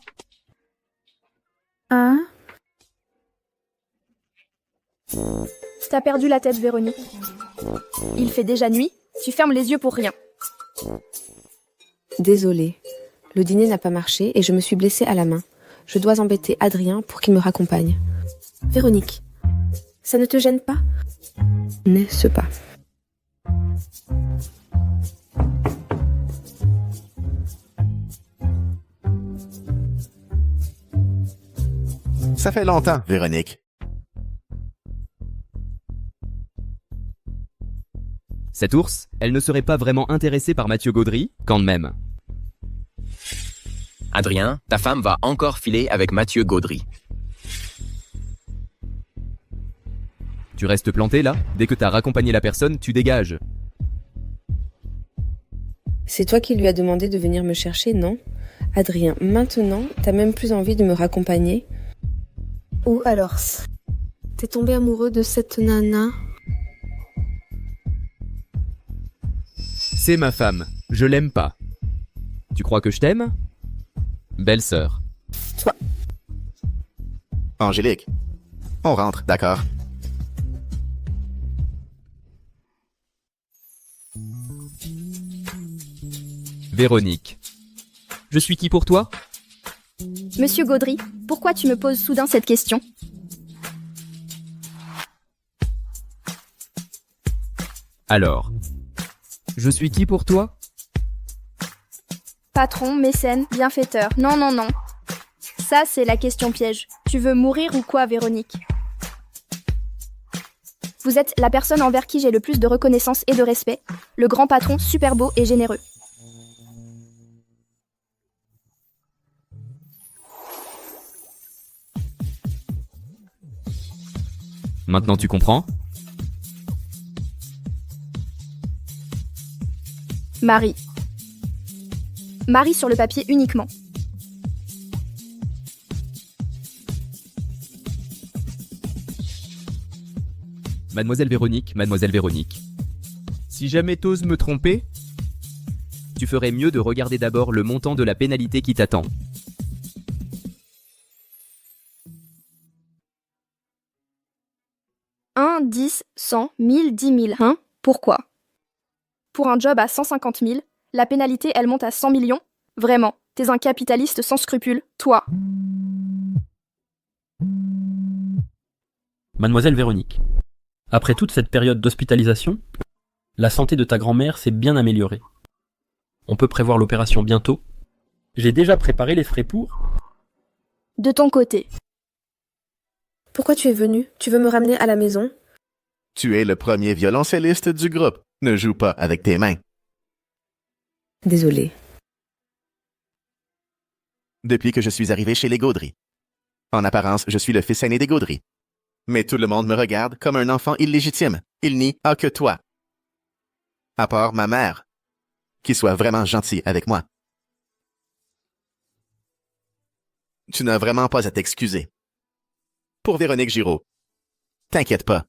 S3: Hein?
S4: T'as perdu la tête, Véronique. Il fait déjà nuit, tu fermes les yeux pour rien.
S3: Désolée. Le dîner n'a pas marché et je me suis blessée à la main. Je dois embêter Adrien pour qu'il me raccompagne. Véronique, ça ne te gêne pas? N'est-ce pas?
S5: Ça fait longtemps, Véronique.
S1: Cet ours, elle ne serait pas vraiment intéressée par Mathieu Gaudry, quand même.
S2: Adrien, ta femme va encore filer avec Mathieu Gaudry.
S1: Tu restes planté là? Dès que t'as raccompagné la personne, tu dégages.
S3: C'est toi qui lui as demandé de venir me chercher, non? Adrien, maintenant, t'as même plus envie de me raccompagner? Ou alors, t'es tombé amoureux de cette nana?
S1: C'est ma femme, je l'aime pas. Tu crois que je t'aime? Belle-sœur.
S3: Toi.
S5: Angélique, on rentre, d'accord?
S1: Véronique. Je suis qui pour toi?
S4: Monsieur Gaudry, pourquoi tu me poses soudain cette question?
S1: Alors, je suis qui pour toi?
S4: Patron, mécène, bienfaiteur. Non, non, non. Ça, c'est la question piège. Tu veux mourir ou quoi, Véronique? Vous êtes la personne envers qui j'ai le plus de reconnaissance et de respect. Le grand patron, super beau et généreux.
S1: Maintenant tu comprends?
S4: Marie. Marie sur le papier uniquement.
S1: Mademoiselle Véronique, Mademoiselle Véronique. Si jamais t'oses me tromper, tu ferais mieux de regarder d'abord le montant de la pénalité qui t'attend.
S4: Un, 10, 100, 1000, 10 000. Hein? Pourquoi? Pour un job à 150 000, la pénalité, elle monte à 100 millions? Vraiment, t'es un capitaliste sans scrupules, toi.
S7: Mademoiselle Véronique, après toute cette période d'hospitalisation, la santé de ta grand-mère s'est bien améliorée. On peut prévoir l'opération bientôt. J'ai déjà préparé les frais pour...
S4: De ton côté.
S3: Pourquoi tu es venu? Tu veux me ramener à la maison?
S5: Tu es le premier violoncelliste du groupe. Ne joue pas avec tes mains.
S3: Désolée.
S5: Depuis que je suis arrivé chez les Gaudry. En apparence, je suis le fils aîné des Gaudry. Mais tout le monde me regarde comme un enfant illégitime. Il n'y a que toi. À part ma mère. Qui soit vraiment gentil avec moi. Tu n'as vraiment pas à t'excuser. Pour Véronique Giraud. T'inquiète pas.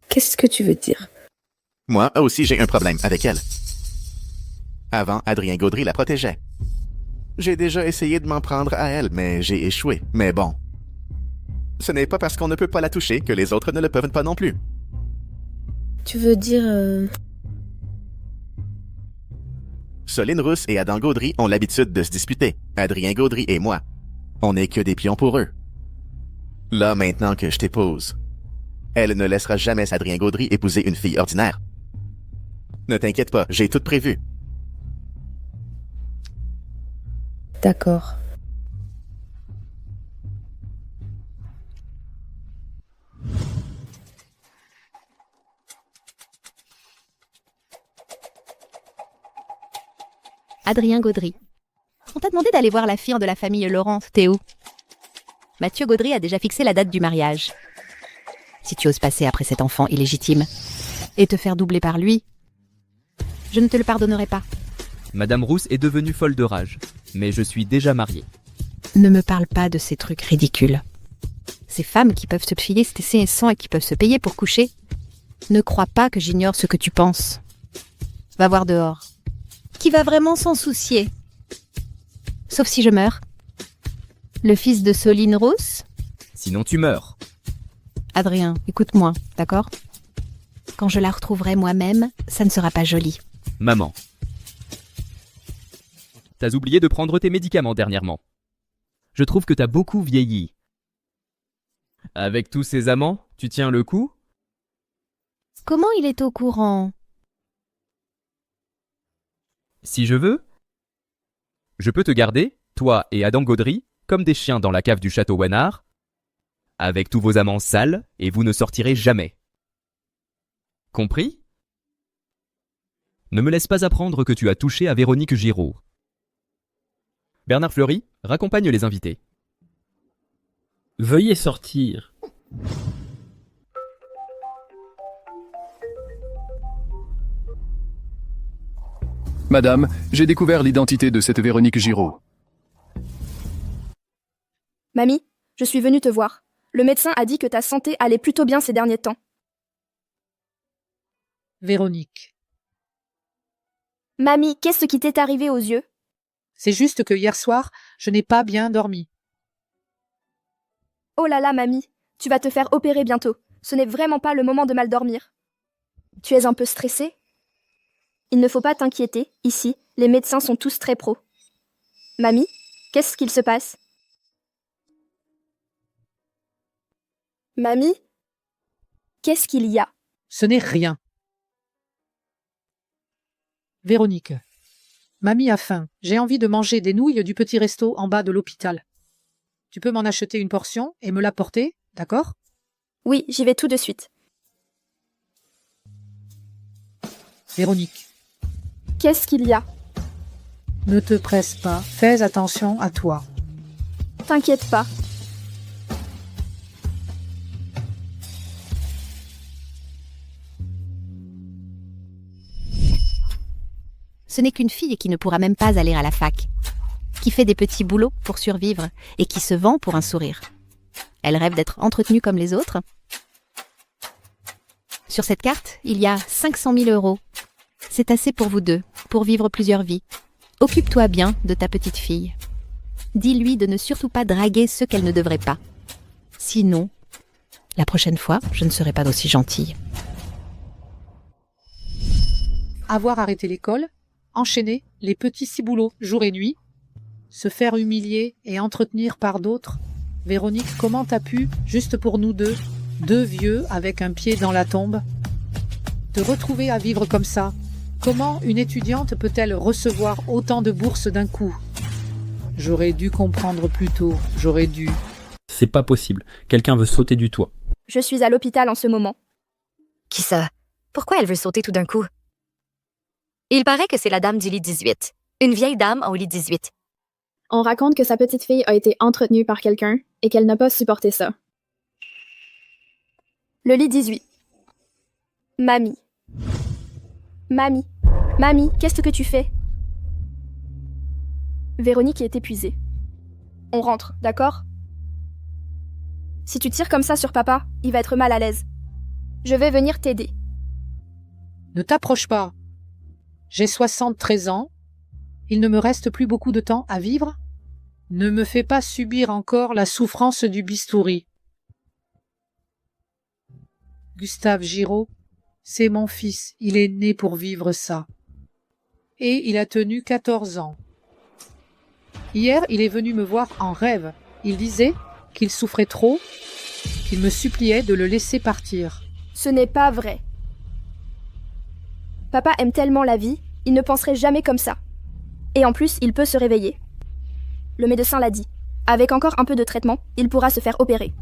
S3: Qu'est-ce que tu veux dire?
S5: Moi aussi, j'ai un problème avec elle. Avant, Adrien Gaudry la protégeait. J'ai déjà essayé de m'en prendre à elle, mais j'ai échoué. Mais bon. Ce n'est pas parce qu'on ne peut pas la toucher que les autres ne le peuvent pas non plus.
S3: Tu veux dire...
S5: Soline Rousse et Adam Gaudry ont l'habitude de se disputer. Adrien Gaudry et moi. On n'est que des pions pour eux. Là, maintenant que je t'épouse, elle ne laissera jamais Adrien Gaudry épouser une fille ordinaire. Ne t'inquiète pas, j'ai tout prévu.
S3: D'accord.
S10: Adrien Gaudry. On t'a demandé d'aller voir la fille de la famille Laurent, t'es où? Mathieu Gaudry a déjà fixé la date du mariage. Si tu oses passer après cet enfant illégitime et te faire doubler par lui, je ne te le pardonnerai pas.
S1: Madame Rousse est devenue folle de rage, mais je suis déjà marié.
S10: Ne me parle pas de ces trucs ridicules. Ces femmes qui peuvent se filer ces sang et qui peuvent se payer pour coucher. Ne crois pas que j'ignore ce que tu penses. Va voir dehors. Qui va vraiment s'en soucier? Sauf si je meurs. Le fils de Soline Rousse?
S1: Sinon tu meurs.
S10: Adrien, écoute-moi, d'accord? Quand je la retrouverai moi-même, ça ne sera pas joli.
S1: Maman. T'as oublié de prendre tes médicaments dernièrement. Je trouve que t'as beaucoup vieilli. Avec tous ces amants, tu tiens le coup?
S10: Comment il est au courant?
S1: Si je veux, je peux te garder, toi et Adam Gaudry, comme des chiens dans la cave du château Wenard, avec tous vos amants sales, et vous ne sortirez jamais. Compris? Ne me laisse pas apprendre que tu as touché à Véronique Giraud. Bernard Fleury, raccompagne les invités.
S7: Veuillez sortir.
S6: Madame, j'ai découvert l'identité de cette Véronique Giraud.
S4: Mamie, je suis venue te voir. Le médecin a dit que ta santé allait plutôt bien ces derniers temps.
S14: Véronique.
S4: Mamie, qu'est-ce qui t'est arrivé aux yeux?
S14: C'est juste que hier soir, je n'ai pas bien dormi.
S4: Oh là là, mamie, tu vas te faire opérer bientôt. Ce n'est vraiment pas le moment de mal dormir. Tu es un peu stressée? Il ne faut pas t'inquiéter, ici, les médecins sont tous très pros. Mamie, qu'est-ce qu'il se passe? Mamie, qu'est-ce qu'il y a?
S14: Ce n'est rien. Véronique. Mamie a faim. J'ai envie de manger des nouilles du petit resto en bas de l'hôpital. Tu peux m'en acheter une portion et me l'apporter, d'accord?
S4: Oui, j'y vais tout de suite.
S14: Véronique.
S4: Qu'est-ce qu'il y a?
S14: Ne te presse pas. Fais attention à toi.
S4: T'inquiète pas.
S10: Ce n'est qu'une fille qui ne pourra même pas aller à la fac, qui fait des petits boulots pour survivre et qui se vend pour un sourire. Elle rêve d'être entretenue comme les autres. Sur cette carte, il y a 500 000 €. C'est assez pour vous deux, pour vivre plusieurs vies. Occupe-toi bien de ta petite fille. Dis-lui de ne surtout pas draguer ceux qu'elle ne devrait pas. Sinon, la prochaine fois, je ne serai pas aussi gentille.
S14: Avoir arrêté l'école, enchaîner les petits ciboulots jour et nuit, se faire humilier et entretenir par d'autres. Véronique, comment t'as pu, juste pour nous deux vieux avec un pied dans la tombe, te retrouver à vivre comme ça? Comment une étudiante peut-elle recevoir autant de bourses d'un coup? J'aurais dû comprendre plus tôt, j'aurais dû.
S7: C'est pas possible. Quelqu'un veut sauter du toit.
S4: Je suis à l'hôpital en ce moment.
S11: Qui ça? Pourquoi elle veut sauter tout d'un coup? Il paraît que c'est la dame du lit 18. Une vieille dame au lit 18.
S15: On raconte que sa petite fille a été entretenue par quelqu'un et qu'elle n'a pas supporté ça.
S4: Le lit 18. Mamie. Mamie. Mamie, qu'est-ce que tu fais? Véronique est épuisée. On rentre, d'accord? Si tu tires comme ça sur papa, il va être mal à l'aise. Je vais venir t'aider.
S14: Ne t'approche pas. J'ai 73 ans. Il ne me reste plus beaucoup de temps à vivre. Ne me fais pas subir encore la souffrance du bistouri. Gustave Giraud, c'est mon fils. Il est né pour vivre ça. Et il a tenu 14 ans. Hier, il est venu me voir en rêve. Il disait qu'il souffrait trop, qu'il me suppliait de le laisser partir.
S4: Ce n'est pas vrai. Papa aime tellement la vie, il ne penserait jamais comme ça. Et en plus, il peut se réveiller. le médecin l'a dit. Avec encore un peu de traitement, il pourra se faire opérer.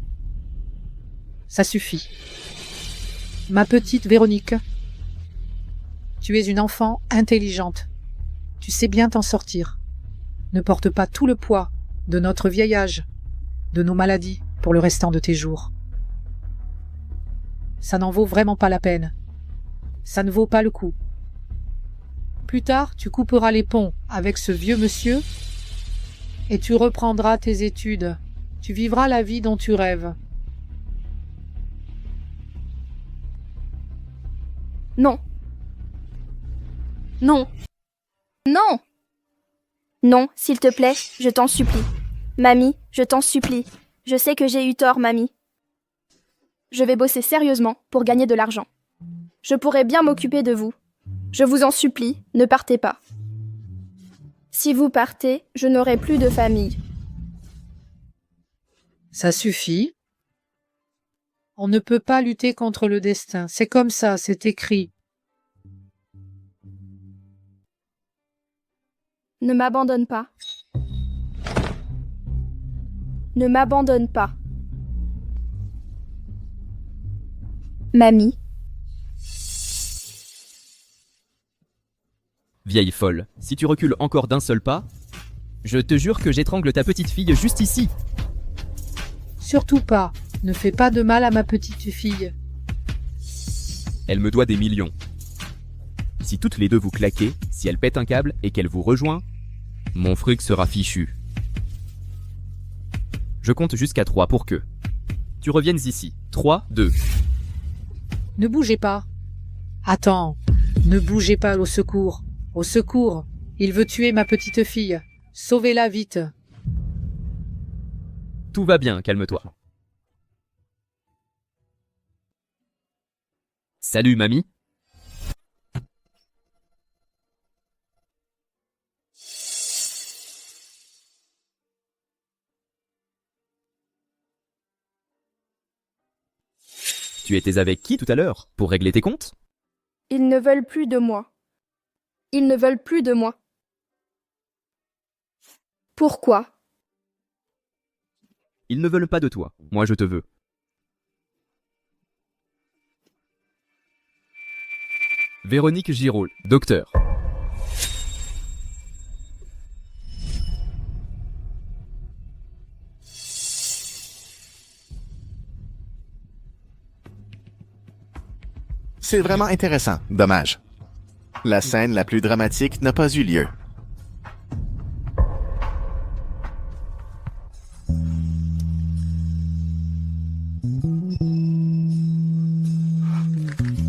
S14: Ça suffit. Ma petite Véronique, tu es une enfant intelligente. Tu sais bien t'en sortir. Ne porte pas tout le poids de notre vieil âge, de nos maladies pour le restant de tes jours. Ça n'en vaut vraiment pas la peine. Ça ne vaut pas le coup. Plus tard, tu couperas les ponts avec ce vieux monsieur et tu reprendras tes études. Tu vivras la vie dont tu rêves.
S4: Non. Non. Non. Non, s'il te plaît, je t'en supplie. Mamie, je t'en supplie. Je sais que j'ai eu tort, mamie. Je vais bosser sérieusement pour gagner de l'argent. Je pourrai bien m'occuper de vous. Je vous en supplie, ne partez pas. Si vous partez, je n'aurai plus de famille.
S14: Ça suffit. On ne peut pas lutter contre le destin. C'est comme ça, c'est écrit.
S4: Ne m'abandonne pas. Ne m'abandonne pas. Mamie.
S1: Vieille folle, si tu recules encore d'un seul pas, je te jure que j'étrangle ta petite fille juste ici.
S14: Surtout pas. Ne fais pas de mal à ma petite fille.
S1: Elle me doit des millions. Si toutes les deux vous claquez, si elle pète un câble et qu'elle vous rejoint, mon fruc sera fichu. Je compte jusqu'à 3 pour que tu reviennes ici. 3, 2.
S14: Ne bougez pas. Attends. Ne bougez pas, au secours. Au secours. Il veut tuer ma petite fille. Sauvez-la vite.
S1: Tout va bien, calme-toi. Salut, mamie. Tu étais avec qui tout à l'heure pour régler tes comptes?
S4: Ils ne veulent plus de moi. Ils ne veulent plus de moi. Pourquoi?
S1: Ils ne veulent pas de toi. Moi, je te veux. Véronique Giraud, docteur.
S5: C'est vraiment intéressant. Dommage. La scène la plus dramatique n'a pas eu lieu.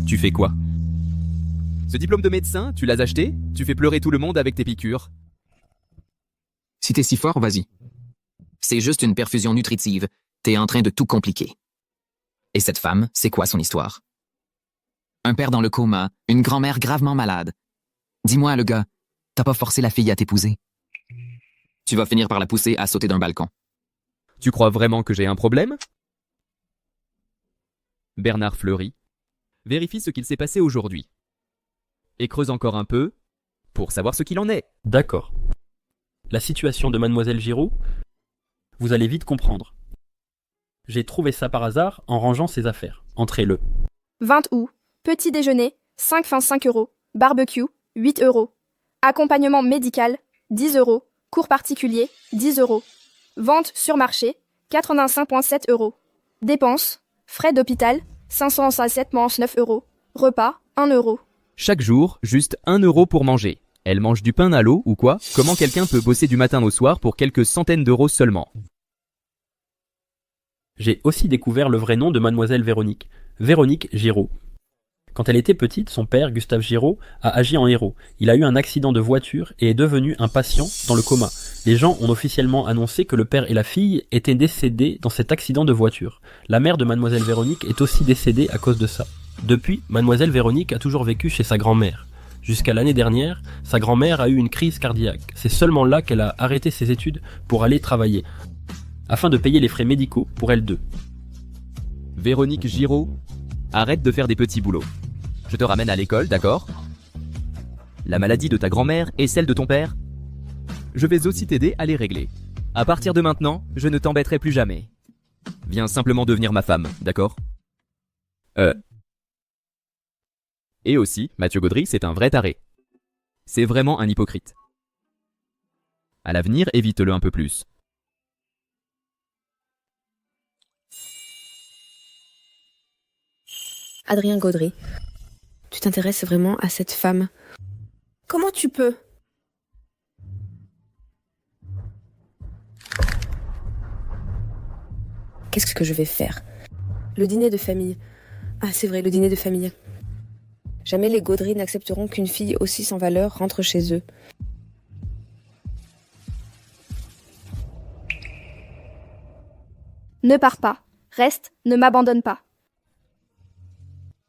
S1: Tu fais quoi? Ce diplôme de médecin, tu l'as acheté? Tu fais pleurer tout le monde avec tes piqûres.
S12: Si t'es si fort, vas-y. C'est juste une perfusion nutritive. T'es en train de tout compliquer. Et cette femme, c'est quoi son histoire? Un père dans le coma, une grand-mère gravement malade. Dis-moi, le gars, t'as pas forcé la fille à t'épouser? Tu vas finir par la pousser à sauter d'un balcon.
S1: Tu crois vraiment que j'ai un problème? Bernard Fleury. Vérifie ce qu'il s'est passé aujourd'hui. Et creuse encore un peu pour savoir ce qu'il en est.
S7: D'accord. La situation de mademoiselle Giraud, vous allez vite comprendre. J'ai trouvé ça par hasard en rangeant ses affaires. Entrez-le.
S4: 20 août. Petit déjeuner, 5 fins 5 €. Barbecue, 8 €. Accompagnement médical, 10 €. Cours particulier, 10 €. Vente sur marché, 85,7 €. Dépenses, frais d'hôpital, 567,9 €. Repas, 1 €.
S1: Chaque jour, juste 1 € pour manger. Elle mange du pain à l'eau ou quoi? Comment quelqu'un peut bosser du matin au soir pour quelques centaines d'euros seulement?
S7: J'ai aussi découvert le vrai nom de mademoiselle Véronique. Véronique Giraud. Quand elle était petite, son père, Gustave Giraud, a agi en héros. Il a eu un accident de voiture et est devenu un patient dans le coma. Les gens ont officiellement annoncé que le père et la fille étaient décédés dans cet accident de voiture. La mère de mademoiselle Véronique est aussi décédée à cause de ça. Depuis, mademoiselle Véronique a toujours vécu chez sa grand-mère. Jusqu'à l'année dernière, sa grand-mère a eu une crise cardiaque. C'est seulement là qu'elle a arrêté ses études pour aller travailler, afin de payer les frais médicaux pour elles deux.
S1: Véronique Giraud, arrête de faire des petits boulots. Je te ramène à l'école, d'accord? La maladie de ta grand-mère et celle de ton père, je vais aussi t'aider à les régler. À partir de maintenant, je ne t'embêterai plus jamais. Viens simplement devenir ma femme, d'accord? Et aussi, Mathieu Gaudry, c'est un vrai taré. C'est vraiment un hypocrite. À l'avenir, évite-le un peu plus.
S3: Adrien Gaudry, tu t'intéresses vraiment à cette femme. Comment tu peux? Qu'est-ce que je vais faire? Le dîner de famille. Ah, c'est vrai, le dîner de famille. Jamais les Gaudry n'accepteront qu'une fille aussi sans valeur rentre chez eux.
S4: Ne pars pas. Reste, ne m'abandonne pas.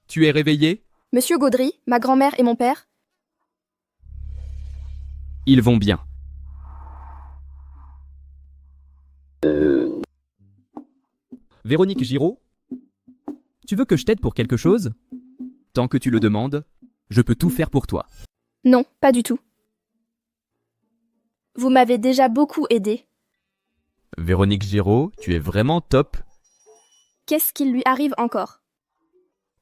S1: Tu es réveillé?
S4: Monsieur Gaudry, ma grand-mère et mon père.
S1: Ils vont bien. Véronique Giraud? Tu veux que je t'aide pour quelque chose? Tant que tu le demandes, je peux tout faire pour toi.
S4: Non, pas du tout. Vous m'avez déjà beaucoup aidé.
S1: Véronique Giraud, tu es vraiment top.
S4: Qu'est-ce qui lui arrive encore?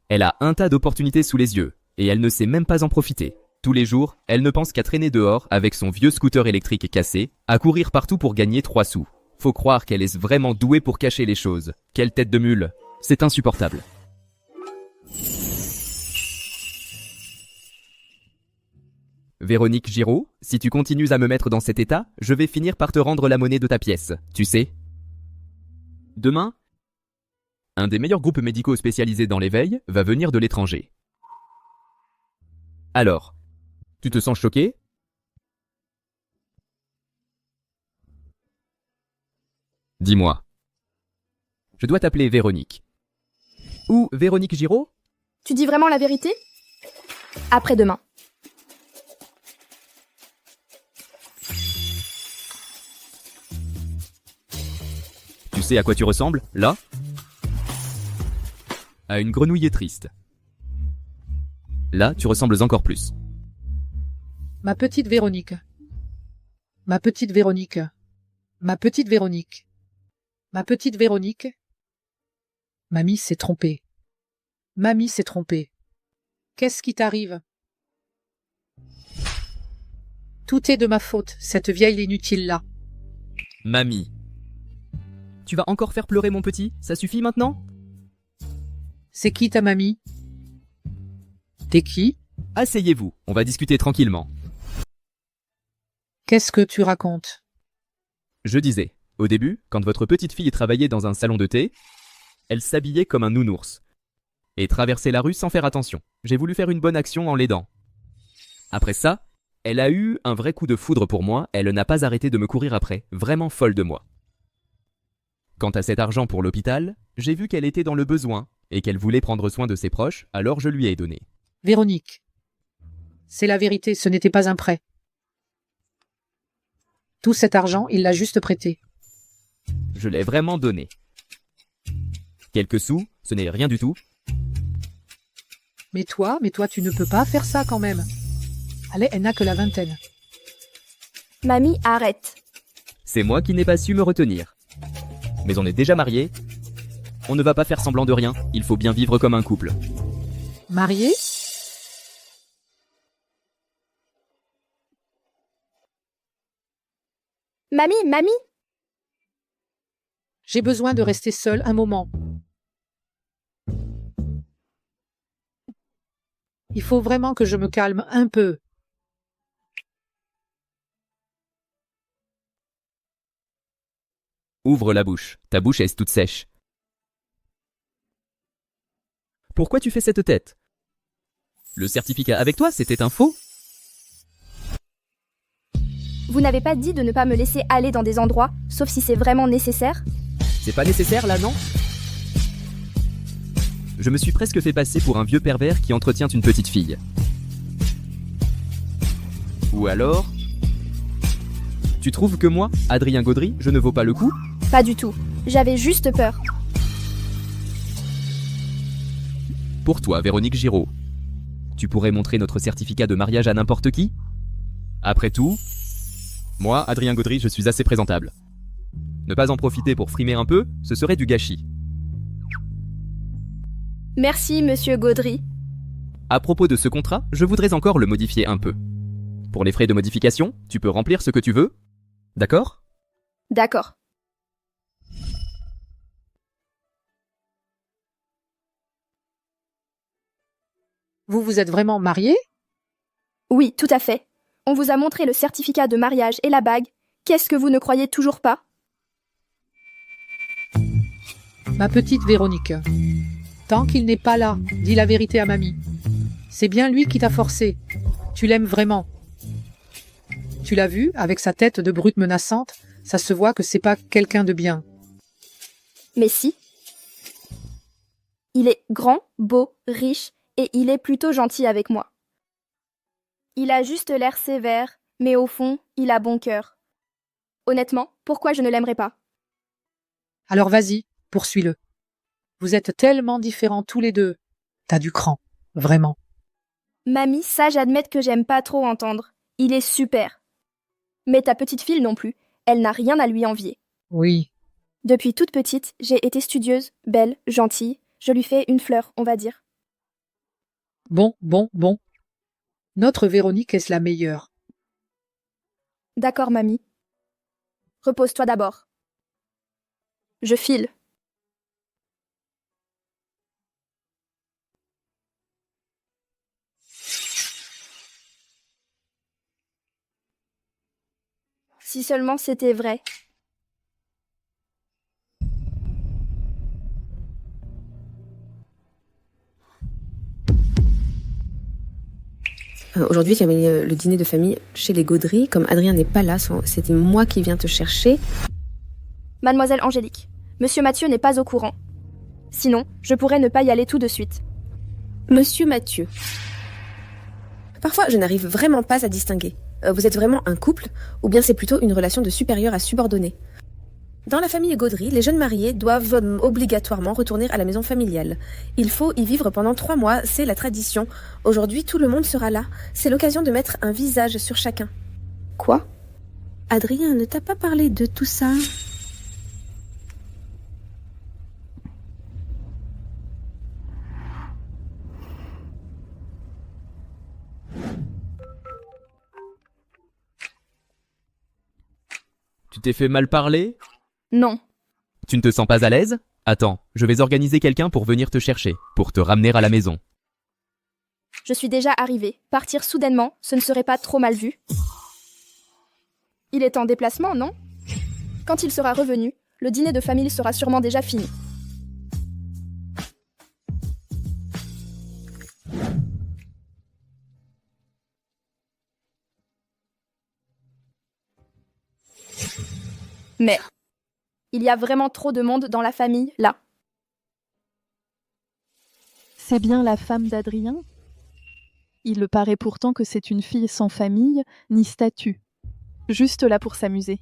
S1: Elle a un tas d'opportunités sous les yeux, et elle ne sait même pas en profiter. Tous les jours, elle ne pense qu'à traîner dehors avec son vieux scooter électrique cassé, à courir partout pour gagner 3 sous. Faut croire qu'elle est vraiment douée pour cacher les choses. Quelle tête de mule. C'est insupportable. Véronique Giraud, si tu continues à me mettre dans cet état, je vais finir par te rendre la monnaie de ta pièce, tu sais. Demain, un des meilleurs groupes médicaux spécialisés dans l'éveil va venir de l'étranger. Alors, tu te sens choqué? Dis-moi. Je dois t'appeler Véronique. Ou Véronique Giraud?
S4: Tu dis vraiment la vérité? Après-demain.
S1: Tu sais à quoi tu ressembles, là? À une grenouille triste. Là, tu ressembles encore plus.
S14: Ma petite Véronique. Ma petite Véronique. Ma petite Véronique. Ma petite Véronique. Mamie s'est trompée. Mamie s'est trompée. Qu'est-ce qui t'arrive? Tout est de ma faute, cette vieille inutile-là.
S1: Mamie. Tu vas encore faire pleurer mon petit? Ça suffit maintenant?
S14: C'est qui ta mamie? T'es qui?
S1: Asseyez-vous, on va discuter tranquillement.
S14: Qu'est-ce que tu racontes?
S1: Je disais, au début, quand votre petite fille travaillait dans un salon de thé, elle s'habillait comme un nounours et traversait la rue sans faire attention. J'ai voulu faire une bonne action en l'aidant. Après ça, elle a eu un vrai coup de foudre pour moi, elle n'a pas arrêté de me courir après, vraiment folle de moi. Quant à cet argent pour l'hôpital, j'ai vu qu'elle était dans le besoin et qu'elle voulait prendre soin de ses proches, alors je lui ai donné.
S14: Véronique. C'est la vérité, ce n'était pas un prêt. Tout cet argent, il l'a juste prêté.
S1: Je l'ai vraiment donné. Quelques sous, ce n'est rien du tout.
S14: Mais toi, tu ne peux pas faire ça quand même. Allez, elle n'a que la vingtaine.
S4: Mamie, arrête.
S1: C'est moi qui n'ai pas su me retenir. Mais on est déjà mariés. On ne va pas faire semblant de rien, il faut bien vivre comme un couple.
S14: Marié?
S4: Mamie.
S14: J'ai besoin de rester seule un moment. Il faut vraiment que je me calme un peu.
S1: Ouvre la bouche, ta bouche est toute sèche. Pourquoi tu fais cette tête? Le certificat avec toi, c'était un faux?
S4: Vous n'avez pas dit de ne pas me laisser aller dans des endroits, sauf si c'est vraiment nécessaire?
S1: C'est pas nécessaire là, non? Je me suis presque fait passer pour un vieux pervers qui entretient une petite fille. Ou alors... Tu trouves que moi, Adrien Gaudry, je ne vaux pas le coup?
S4: Pas du tout. J'avais juste peur.
S1: Pour toi, Véronique Giraud, tu pourrais montrer notre certificat de mariage à n'importe qui? Après tout, moi, Adrien Gaudry, je suis assez présentable. Ne pas en profiter pour frimer un peu, ce serait du gâchis.
S4: Merci, monsieur Gaudry.
S1: À propos de ce contrat, je voudrais encore le modifier un peu. Pour les frais de modification, tu peux remplir ce que tu veux. D'accord ?
S4: D'accord.
S14: Vous vous êtes vraiment mariés?
S4: Oui, tout à fait. On vous a montré le certificat de mariage et la bague. Qu'est-ce que vous ne croyez toujours pas?
S14: Ma petite Véronique, tant qu'il n'est pas là, dis la vérité à mamie. C'est bien lui qui t'a forcé. Tu l'aimes vraiment. Tu l'as vu, avec sa tête de brute menaçante, ça se voit que c'est pas quelqu'un de bien.
S4: Mais si. Il est grand, beau, riche, et il est plutôt gentil avec moi. Il a juste l'air sévère, mais au fond, il a bon cœur. Honnêtement, pourquoi je ne l'aimerais pas?
S14: Alors vas-y, poursuis-le. Vous êtes tellement différents tous les deux. T'as du cran, vraiment.
S4: Mamie, ça j'admets que j'aime pas trop entendre. Il est super. Mais ta petite fille non plus, elle n'a rien à lui envier.
S14: Oui.
S4: Depuis toute petite, j'ai été studieuse, belle, gentille. Je lui fais une fleur, on va dire.
S14: Bon. Notre Véronique est la meilleure.
S4: D'accord, mamie. Repose-toi d'abord. Je file. Si seulement c'était vrai.
S3: Aujourd'hui, il y avait le dîner de famille chez les Gaudry. Comme Adrien n'est pas là, c'était moi qui viens te chercher.
S4: Mademoiselle Angélique, Monsieur Mathieu n'est pas au courant. Sinon, je pourrais ne pas y aller tout de suite.
S3: Monsieur Mathieu. Parfois, je n'arrive vraiment pas à distinguer. Vous êtes vraiment un couple, ou bien c'est plutôt une relation de supérieur à subordonné? Dans la famille Gaudry, les jeunes mariés doivent obligatoirement retourner à la maison familiale. Il faut y vivre pendant 3 mois, c'est la tradition. Aujourd'hui, tout le monde sera là. C'est l'occasion de mettre un visage sur chacun. Quoi? Adrien ne t'a pas parlé de tout ça?
S1: Tu t'es fait mal parler?
S4: Non.
S1: Tu ne te sens pas à l'aise? Attends, je vais organiser quelqu'un pour venir te chercher, pour te ramener à la maison.
S4: Je suis déjà arrivée. Partir soudainement, ce ne serait pas trop mal vu. Il est en déplacement, non? Quand il sera revenu, le dîner de famille sera sûrement déjà fini. Mais il y a vraiment trop de monde dans la famille, là.
S16: C'est bien la femme d'Adrien? Il paraît pourtant que c'est une fille sans famille ni statut, juste là pour s'amuser.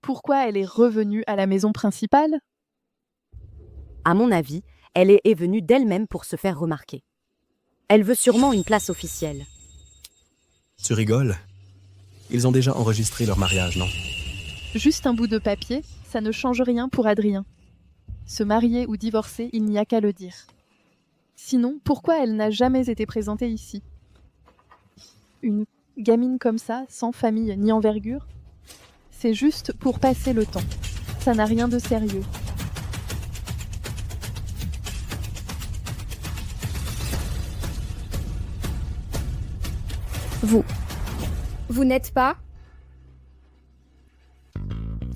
S16: Pourquoi elle est revenue à la maison principale?
S17: À mon avis, elle est venue d'elle-même pour se faire remarquer. Elle veut sûrement une place officielle.
S8: Tu rigoles? Ils ont déjà enregistré leur mariage, non?
S16: Juste un bout de papier, ça ne change rien pour Adrien. Se marier ou divorcer, il n'y a qu'à le dire. Sinon, pourquoi elle n'a jamais été présentée ici? Une gamine comme ça, sans famille ni envergure, c'est juste pour passer le temps. Ça n'a rien de sérieux.
S4: Vous n'êtes pas?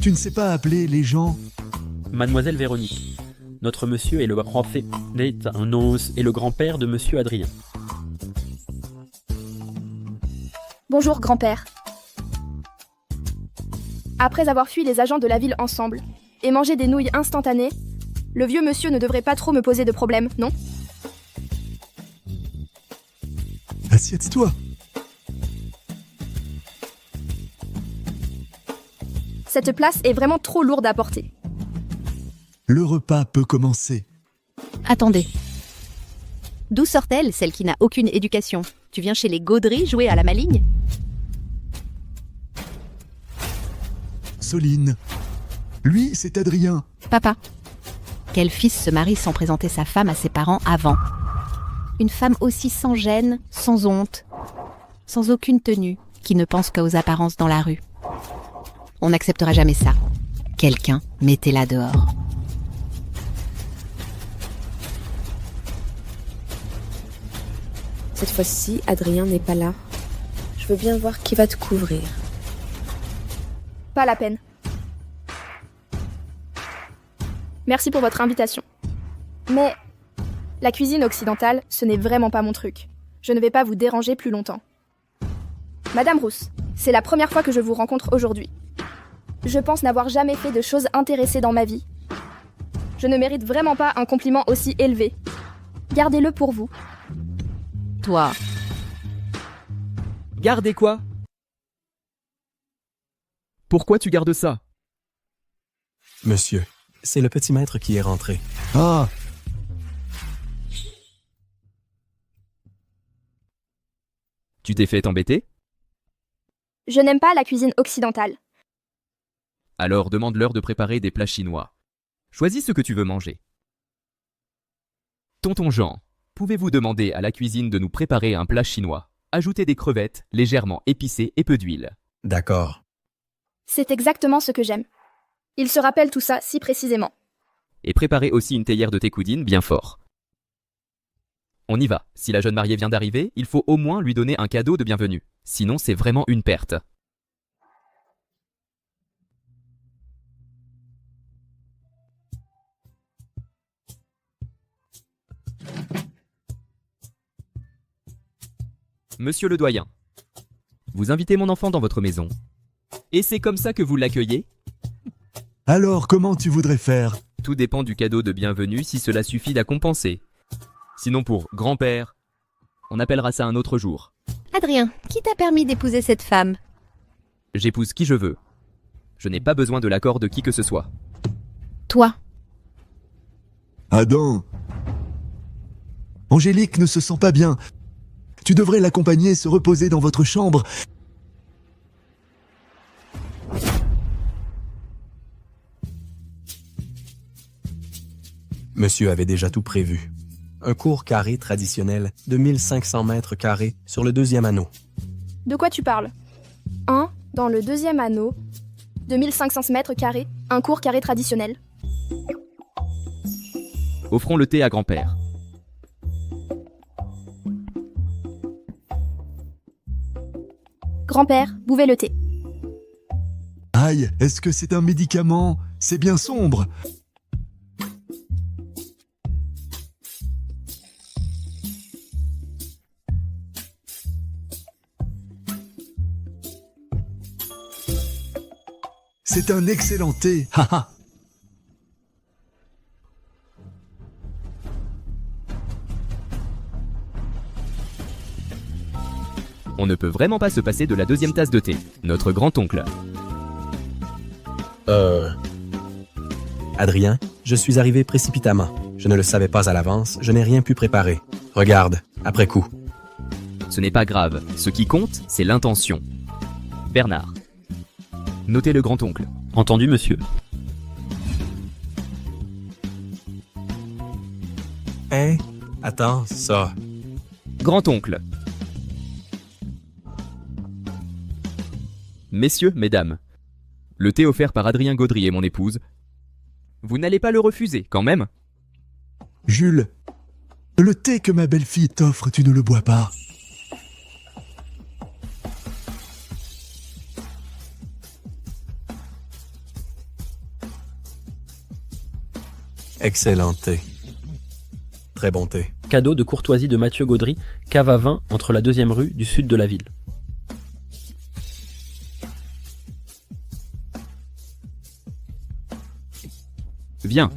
S13: Tu ne sais pas appeler les gens?
S7: Mademoiselle Véronique, notre monsieur est le grand-père de monsieur Adrien.
S4: Bonjour, grand-père. Après avoir fui les agents de la ville ensemble et mangé des nouilles instantanées, le vieux monsieur ne devrait pas trop me poser de problème, non?
S13: Assieds-toi.
S4: Cette place est vraiment trop lourde à porter.
S13: Le repas peut commencer.
S10: Attendez. D'où sort-elle, celle qui n'a aucune éducation? Tu viens chez les Gaudry jouer à la maligne?
S13: Soline, Lui, c'est Adrien.
S10: Papa, quel fils se marie sans présenter sa femme à ses parents avant? Une femme aussi sans gêne, sans honte, sans aucune tenue, qui ne pense qu'aux apparences dans la rue. On n'acceptera jamais ça. Quelqu'un, mettez-la dehors.
S3: Cette fois-ci, Adrien n'est pas là. Je veux bien voir qui va te couvrir.
S4: Pas la peine. Merci pour votre invitation. Mais la cuisine occidentale, ce n'est vraiment pas mon truc. Je ne vais pas vous déranger plus longtemps. Madame Rousse, c'est la première fois que je vous rencontre aujourd'hui. Je pense n'avoir jamais fait de choses intéressées dans ma vie. Je ne mérite vraiment pas un compliment aussi élevé. Gardez-le pour vous.
S10: Toi.
S1: Gardez quoi? Pourquoi tu gardes ça?
S8: Monsieur, c'est le petit maître qui est rentré.
S13: Ah!
S1: Tu t'es fait embêter?
S4: Je n'aime pas la cuisine occidentale.
S1: Alors demande-leur de préparer des plats chinois. Choisis ce que tu veux manger. Tonton Jean, pouvez-vous demander à la cuisine de nous préparer un plat chinois? Ajoutez des crevettes légèrement épicées et peu d'huile.
S8: D'accord.
S4: C'est exactement ce que j'aime. Il se rappelle tout ça si précisément.
S1: Et préparez aussi une théière de técoudine bien fort. On y va. Si la jeune mariée vient d'arriver, il faut au moins lui donner un cadeau de bienvenue. Sinon, c'est vraiment une perte. Monsieur le doyen, vous invitez mon enfant dans votre maison. Et c'est comme ça que vous l'accueillez?
S13: Alors, comment tu voudrais faire?
S1: Tout dépend du cadeau de bienvenue si cela suffit à compenser. Sinon pour grand-père, on appellera ça un autre jour.
S10: Adrien, qui t'a permis d'épouser cette femme?
S1: J'épouse qui je veux. Je n'ai pas besoin de l'accord de qui que ce soit.
S10: Toi.
S13: Adam. Angélique ne se sent pas bien. Tu devrais l'accompagner se reposer dans votre chambre.
S8: Monsieur avait déjà tout prévu. Un court carré traditionnel de 1500 mètres carrés sur le 2e anneau.
S4: De quoi tu parles? Dans le 2e anneau, de 1500 mètres carrés, un court carré traditionnel.
S1: Offrons le thé à grand-père.
S4: Grand-père, buvez le thé.
S13: Aïe, est-ce que c'est un médicament? C'est bien sombre. C'est un excellent thé, haha.
S1: On ne peut vraiment pas se passer de la 2e tasse de thé. Notre grand-oncle.
S8: Adrien, je suis arrivé précipitamment. Je ne le savais pas à l'avance, je n'ai rien pu préparer. Regarde, après coup.
S1: Ce n'est pas grave. Ce qui compte, c'est l'intention. Bernard. Notez le grand-oncle.
S7: Entendu, monsieur.
S8: Hein? Attends, ça.
S1: Grand-oncle. Messieurs, mesdames, le thé offert par Adrien Gaudry et mon épouse, vous n'allez pas le refuser, quand même?
S13: Jules, le thé que ma belle-fille t'offre, tu ne le bois pas.
S8: Excellent thé. Très bon thé.
S7: Cadeau de courtoisie de Mathieu Gaudry, cave à vin entre la 2e rue du sud de la ville.
S1: Viens.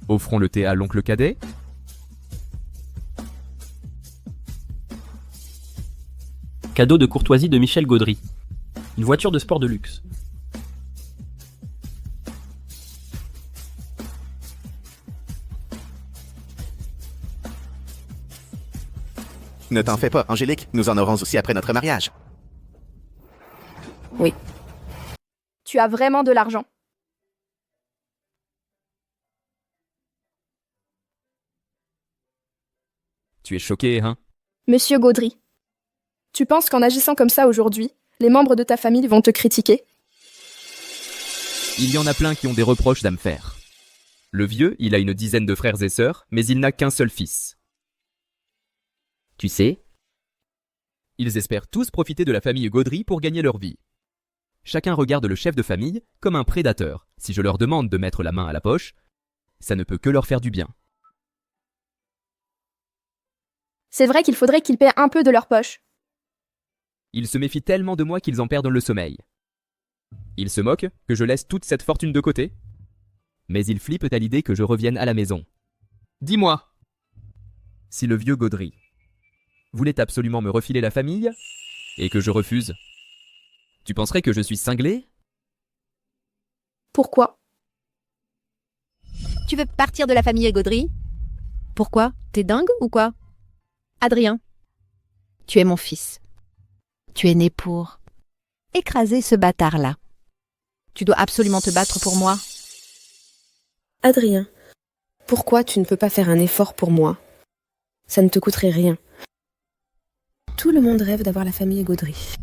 S1: Offrons le thé à l'oncle Cadet.
S7: Cadeau de courtoisie de Michel Gaudry. Une voiture de sport de luxe.
S5: Ne t'en fais pas, Angélique, nous en aurons aussi après notre mariage.
S3: Oui.
S4: Tu as vraiment de l'argent.
S1: Tu es choqué, hein?
S4: Monsieur Gaudry, tu penses qu'en agissant comme ça aujourd'hui, les membres de ta famille vont te critiquer?
S1: Il y en a plein qui ont des reproches à me faire. Le vieux, il a une dizaine de frères et sœurs, mais il n'a qu'un seul fils. Tu sais, ils espèrent tous profiter de la famille Gaudry pour gagner leur vie. Chacun regarde le chef de famille comme un prédateur. Si je leur demande de mettre la main à la poche, ça ne peut que leur faire du bien.
S4: C'est vrai qu'il faudrait qu'ils paient un peu de leur poche.
S1: Ils se méfient tellement de moi qu'ils en perdent le sommeil. Ils se moquent que je laisse toute cette fortune de côté. Mais ils flippent à l'idée que je revienne à la maison. Dis-moi, si le vieux Gaudry voulait absolument me refiler la famille, et que je refuse, tu penserais que je suis cinglé?
S4: Pourquoi?
S10: Tu veux partir de la famille Gaudry? Pourquoi? T'es dingue ou quoi? Adrien, tu es mon fils. Tu es né pour écraser ce bâtard-là. Tu dois absolument te battre pour moi.
S3: Adrien, pourquoi tu ne peux pas faire un effort pour moi? Ça ne te coûterait rien. Tout le monde rêve d'avoir la famille Gaudry.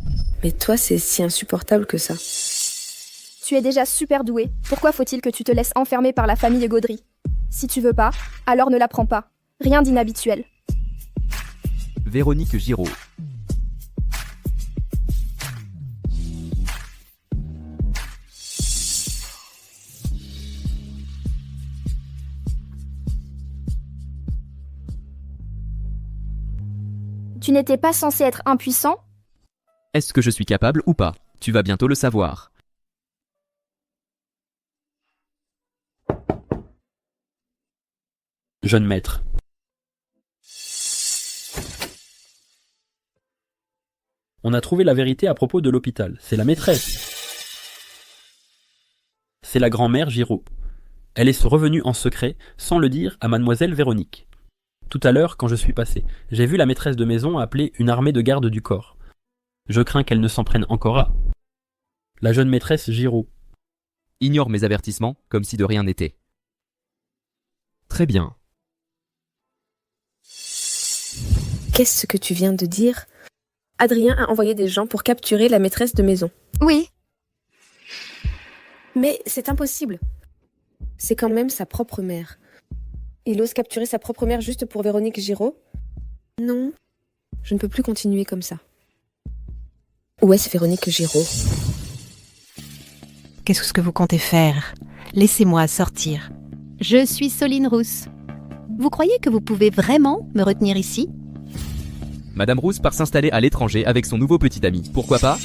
S3: Mais toi, c'est si insupportable que ça.
S4: Tu es déjà super doué. Pourquoi faut-il que tu te laisses enfermer par la famille Gaudry? Si tu veux pas, alors ne la prends pas. Rien d'inhabituel.
S1: Véronique Giraud.
S4: Tu n'étais pas censé être impuissant?
S1: Est-ce que je suis capable ou pas? Tu vas bientôt le savoir.
S7: Jeune maître. On a trouvé la vérité à propos de l'hôpital. C'est la maîtresse. C'est la grand-mère Giraud. Elle est revenue en secret, sans le dire, à mademoiselle Véronique. Tout à l'heure, quand je suis passé, j'ai vu la maîtresse de maison appeler une armée de gardes du corps. Je crains qu'elle ne s'en prenne encore à. La jeune maîtresse Giraud.
S1: Ignore mes avertissements, comme si de rien n'était. Très bien.
S3: Qu'est-ce que tu viens de dire? Adrien a envoyé des gens pour capturer la maîtresse de maison.
S11: Oui.
S3: Mais c'est impossible. C'est quand même sa propre mère. Il ose capturer sa propre mère juste pour Véronique Giraud? Non, je ne peux plus continuer comme ça. Où est-ce Véronique Giraud?
S10: Qu'est-ce que vous comptez faire? Laissez-moi sortir. Je suis Soline Rousse. Vous croyez que vous pouvez vraiment me retenir ici?
S1: Madame Rousse part s'installer à l'étranger avec son nouveau petit ami. Pourquoi pas?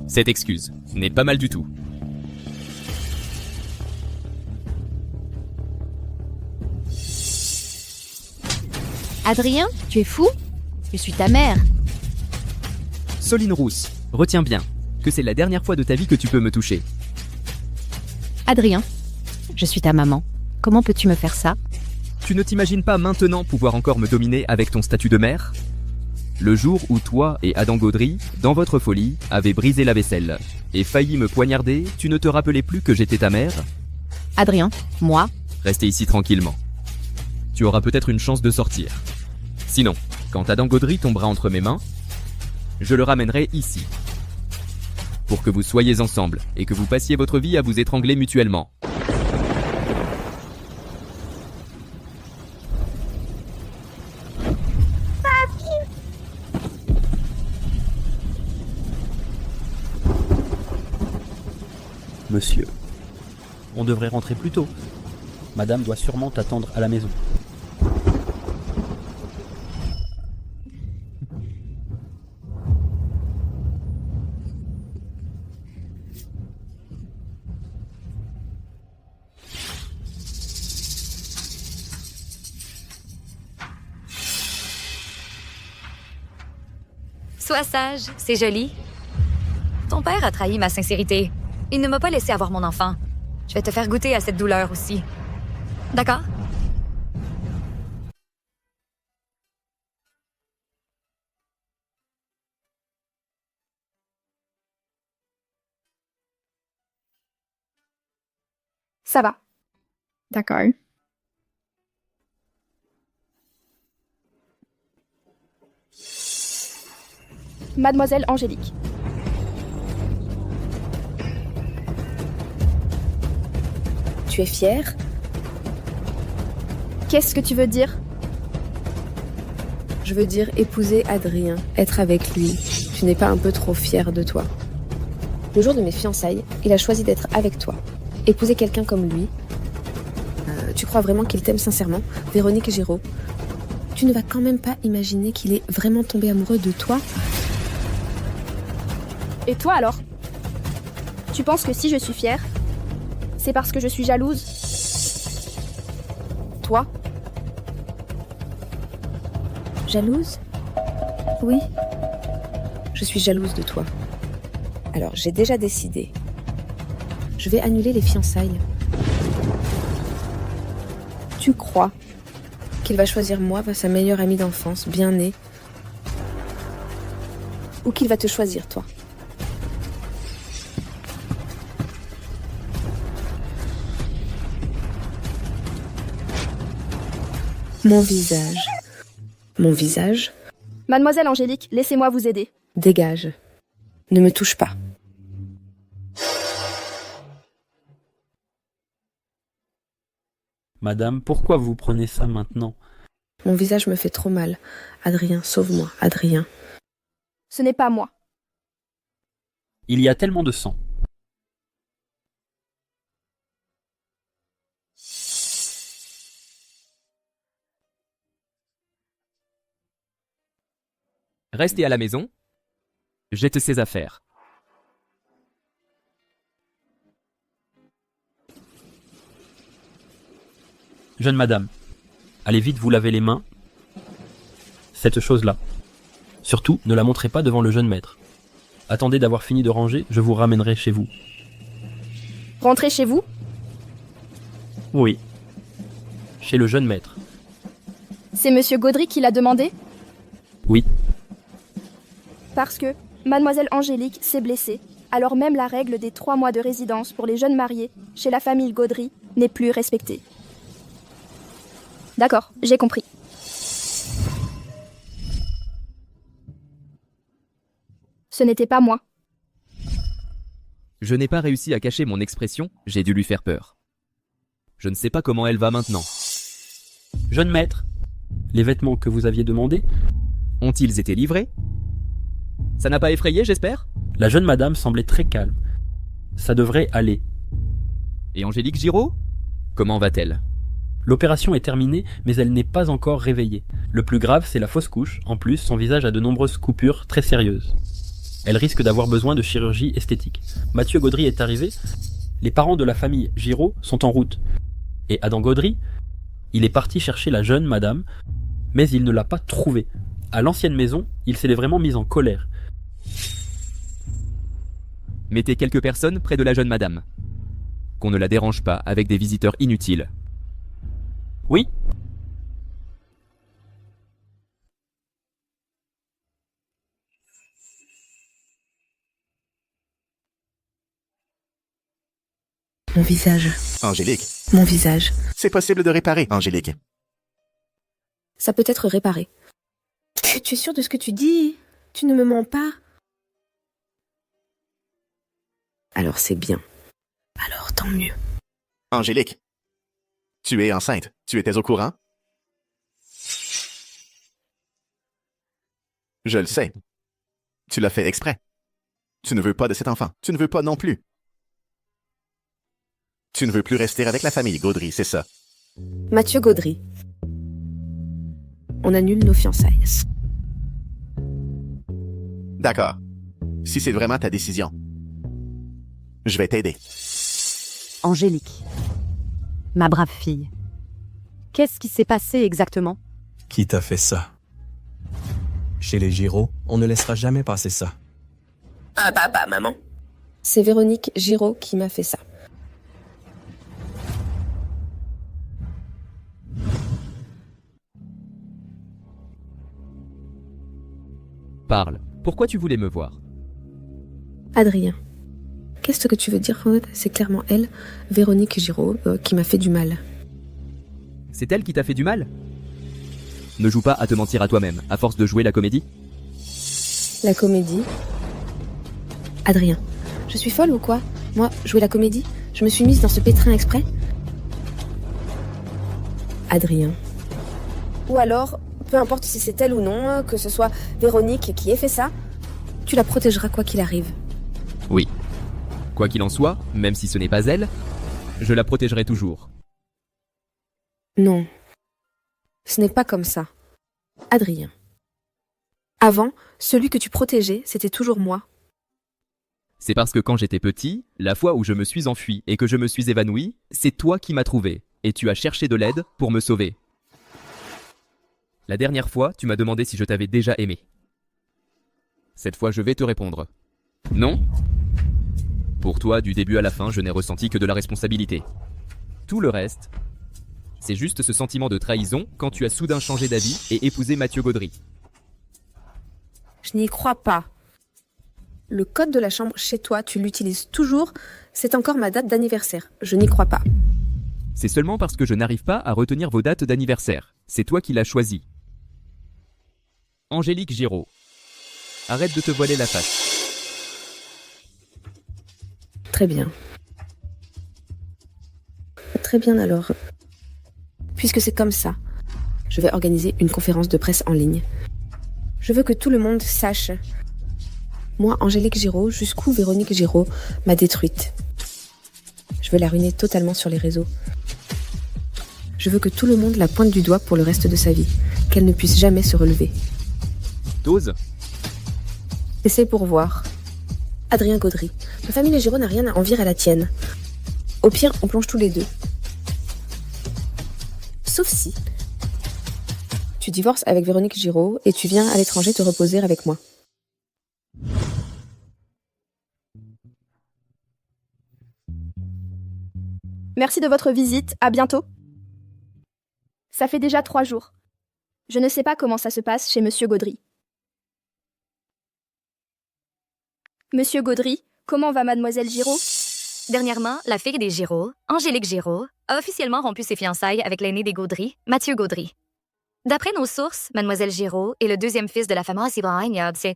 S1: Cette excuse n'est pas mal du tout.
S10: Adrien, tu es fou? Je suis ta mère.
S1: Soline Rousse, retiens bien que c'est la dernière fois de ta vie que tu peux me toucher.
S10: Adrien, je suis ta maman. Comment peux-tu me faire ça?
S1: Tu ne t'imagines pas maintenant pouvoir encore me dominer avec ton statut de mère? Le jour où toi et Adam Gaudry, dans votre folie, avez brisé la vaisselle et failli me poignarder, tu ne te rappelais plus que j'étais ta mère?
S10: Adrien, moi?
S1: Restez ici tranquillement. Tu auras peut-être une chance de sortir. Sinon, quand Adam Gaudry tombera entre mes mains, je le ramènerai ici. Pour que vous soyez ensemble et que vous passiez votre vie à vous étrangler mutuellement.
S7: Monsieur, on devrait rentrer plus tôt. Madame doit sûrement t'attendre à la maison.
S11: Sois sage, c'est joli. Ton père a trahi ma sincérité. Il ne m'a pas laissé avoir mon enfant. Je vais te faire goûter à cette douleur aussi. D'accord?
S4: Ça va.
S15: D'accord.
S4: Mademoiselle Angélique.
S3: Tu es fière?
S4: Qu'est-ce que tu veux dire?
S3: Je veux dire épouser Adrien, être avec lui. Tu n'es pas un peu trop fière de toi? Le jour de mes fiançailles, il a choisi d'être avec toi. Épouser quelqu'un comme lui. Tu crois vraiment qu'il t'aime sincèrement, Véronique Giraud? Tu ne vas quand même pas imaginer qu'il est vraiment tombé amoureux de toi?
S4: Et toi alors? Tu penses que si je suis fière, c'est parce que je suis jalouse? Toi?
S3: Jalouse? Oui. Je suis jalouse de toi. Alors, j'ai déjà décidé. Je vais annuler les fiançailles. Tu crois qu'il va choisir moi, sa meilleure amie d'enfance, bien née? Ou qu'il va te choisir, toi? Mon visage. Mon visage?
S4: Mademoiselle Angélique, laissez-moi vous aider.
S3: Dégage. Ne me touche pas.
S7: Madame, pourquoi vous prenez ça maintenant?
S3: Mon visage me fait trop mal. Adrien, sauve-moi, Adrien.
S4: Ce n'est pas moi.
S7: Il y a tellement de sang.
S1: Restez à la maison. Jette ses affaires.
S7: Jeune madame, allez vite vous laver les mains. Cette chose-là. Surtout, ne la montrez pas devant le jeune maître. Attendez d'avoir fini de ranger, je vous ramènerai chez vous.
S4: Rentrez chez vous?
S7: Oui. Chez le jeune maître.
S4: C'est Monsieur Gaudry qui l'a demandé?
S7: Oui.
S4: Parce que Mademoiselle Angélique s'est blessée, alors même la règle des 3 mois de résidence pour les jeunes mariés chez la famille Gaudry n'est plus respectée. D'accord, j'ai compris. Ce n'était pas moi.
S1: Je n'ai pas réussi à cacher mon expression, j'ai dû lui faire peur. Je ne sais pas comment elle va maintenant.
S7: Jeune maître, les vêtements que vous aviez demandés
S1: ont-ils été livrés? Ça n'a pas effrayé, j'espère?
S7: La jeune madame semblait très calme. Ça devrait aller.
S1: Et Angélique Giraud? Comment va-t-elle?
S7: L'opération est terminée, mais elle n'est pas encore réveillée. Le plus grave, c'est la fausse couche. En plus, son visage a de nombreuses coupures très sérieuses. Elle risque d'avoir besoin de chirurgie esthétique. Mathieu Gaudry est arrivé. Les parents de la famille Giraud sont en route. Et Adam Gaudry, il est parti chercher la jeune madame, mais il ne l'a pas trouvée. À l'ancienne maison, il s'est vraiment mis en colère.
S1: Mettez quelques personnes près de la jeune madame. Qu'on ne la dérange pas avec des visiteurs inutiles.
S7: Oui.
S3: Mon visage.
S5: Angélique.
S3: Mon visage.
S5: C'est possible de réparer, Angélique.
S3: Ça peut être réparé. Tu es sûre de ce que tu dis? Tu ne me mens pas? Alors c'est bien. Alors tant mieux.
S5: Angélique. Tu es enceinte. Tu étais au courant? Je le sais. Tu l'as fait exprès. Tu ne veux pas de cet enfant. Tu ne veux pas non plus. Tu ne veux plus rester avec la famille Gaudry, c'est ça?
S3: Mathieu Gaudry. On annule nos fiançailles.
S5: D'accord. Si c'est vraiment ta décision, je vais t'aider.
S17: Angélique, ma brave fille, qu'est-ce qui s'est passé exactement?
S8: Qui t'a fait ça? Chez les Giraud, on ne laissera jamais passer ça.
S3: Ah papa, maman. C'est Véronique Giraud qui m'a fait ça.
S1: Parle. Pourquoi tu voulais me voir?
S3: Adrien, qu'est-ce que tu veux dire? C'est clairement elle, Véronique Giraud, qui m'a fait du mal.
S1: C'est elle qui t'a fait du mal? Ne joue pas à te mentir à toi-même, à force de jouer la comédie.
S3: La comédie. Adrien, je suis folle ou quoi? Moi, jouer la comédie? Je me suis mise dans ce pétrin exprès? Adrien. Ou alors, peu importe si c'est elle ou non, que ce soit Véronique qui ait fait ça, tu la protégeras quoi qu'il arrive.
S1: Oui. Quoi qu'il en soit, même si ce n'est pas elle, je la protégerai toujours.
S3: Non. Ce n'est pas comme ça. Adrien. Avant, celui que tu protégeais, c'était toujours moi.
S1: C'est parce que quand j'étais petit, la fois où je me suis enfui et que je me suis évanoui, c'est toi qui m'as trouvé, et tu as cherché de l'aide pour me sauver. La dernière fois, tu m'as demandé si je t'avais déjà aimé. Cette fois, je vais te répondre. Non? Pour toi, du début à la fin, je n'ai ressenti que de la responsabilité. Tout le reste, c'est juste ce sentiment de trahison quand tu as soudain changé d'avis et épousé Mathieu Gaudry.
S3: Je n'y crois pas. Le code de la chambre chez toi, tu l'utilises toujours. C'est encore ma date d'anniversaire. Je n'y crois pas.
S1: C'est seulement parce que je n'arrive pas à retenir vos dates d'anniversaire. C'est toi qui l'as choisi. Angélique Giraud. Arrête de te voiler la face.
S3: Très bien. Très bien alors. Puisque c'est comme ça, je vais organiser une conférence de presse en ligne. Je veux que tout le monde sache. Moi, Angélique Giraud, jusqu'où Véronique Giraud m'a détruite. Je veux la ruiner totalement sur les réseaux. Je veux que tout le monde la pointe du doigt pour le reste de sa vie, qu'elle ne puisse jamais se relever.
S1: T'oses?
S3: Essaye pour voir. Adrien Gaudry, ma famille Giraud n'a rien à envier à la tienne. Au pire, on plonge tous les deux. Sauf si tu divorces avec Véronique Giraud et tu viens à l'étranger te reposer avec moi.
S4: Merci de votre visite, à bientôt. Ça fait déjà 3 jours. Je ne sais pas comment ça se passe chez Monsieur Gaudry. Monsieur Gaudry, comment va Mademoiselle Giraud?
S11: Dernièrement, la fille des Giraud, Angélique Giraud, a officiellement rompu ses fiançailles avec l'aîné des Gaudry, Mathieu Gaudry. D'après nos sources, Mademoiselle Giraud est le deuxième fils de la fameuse c'est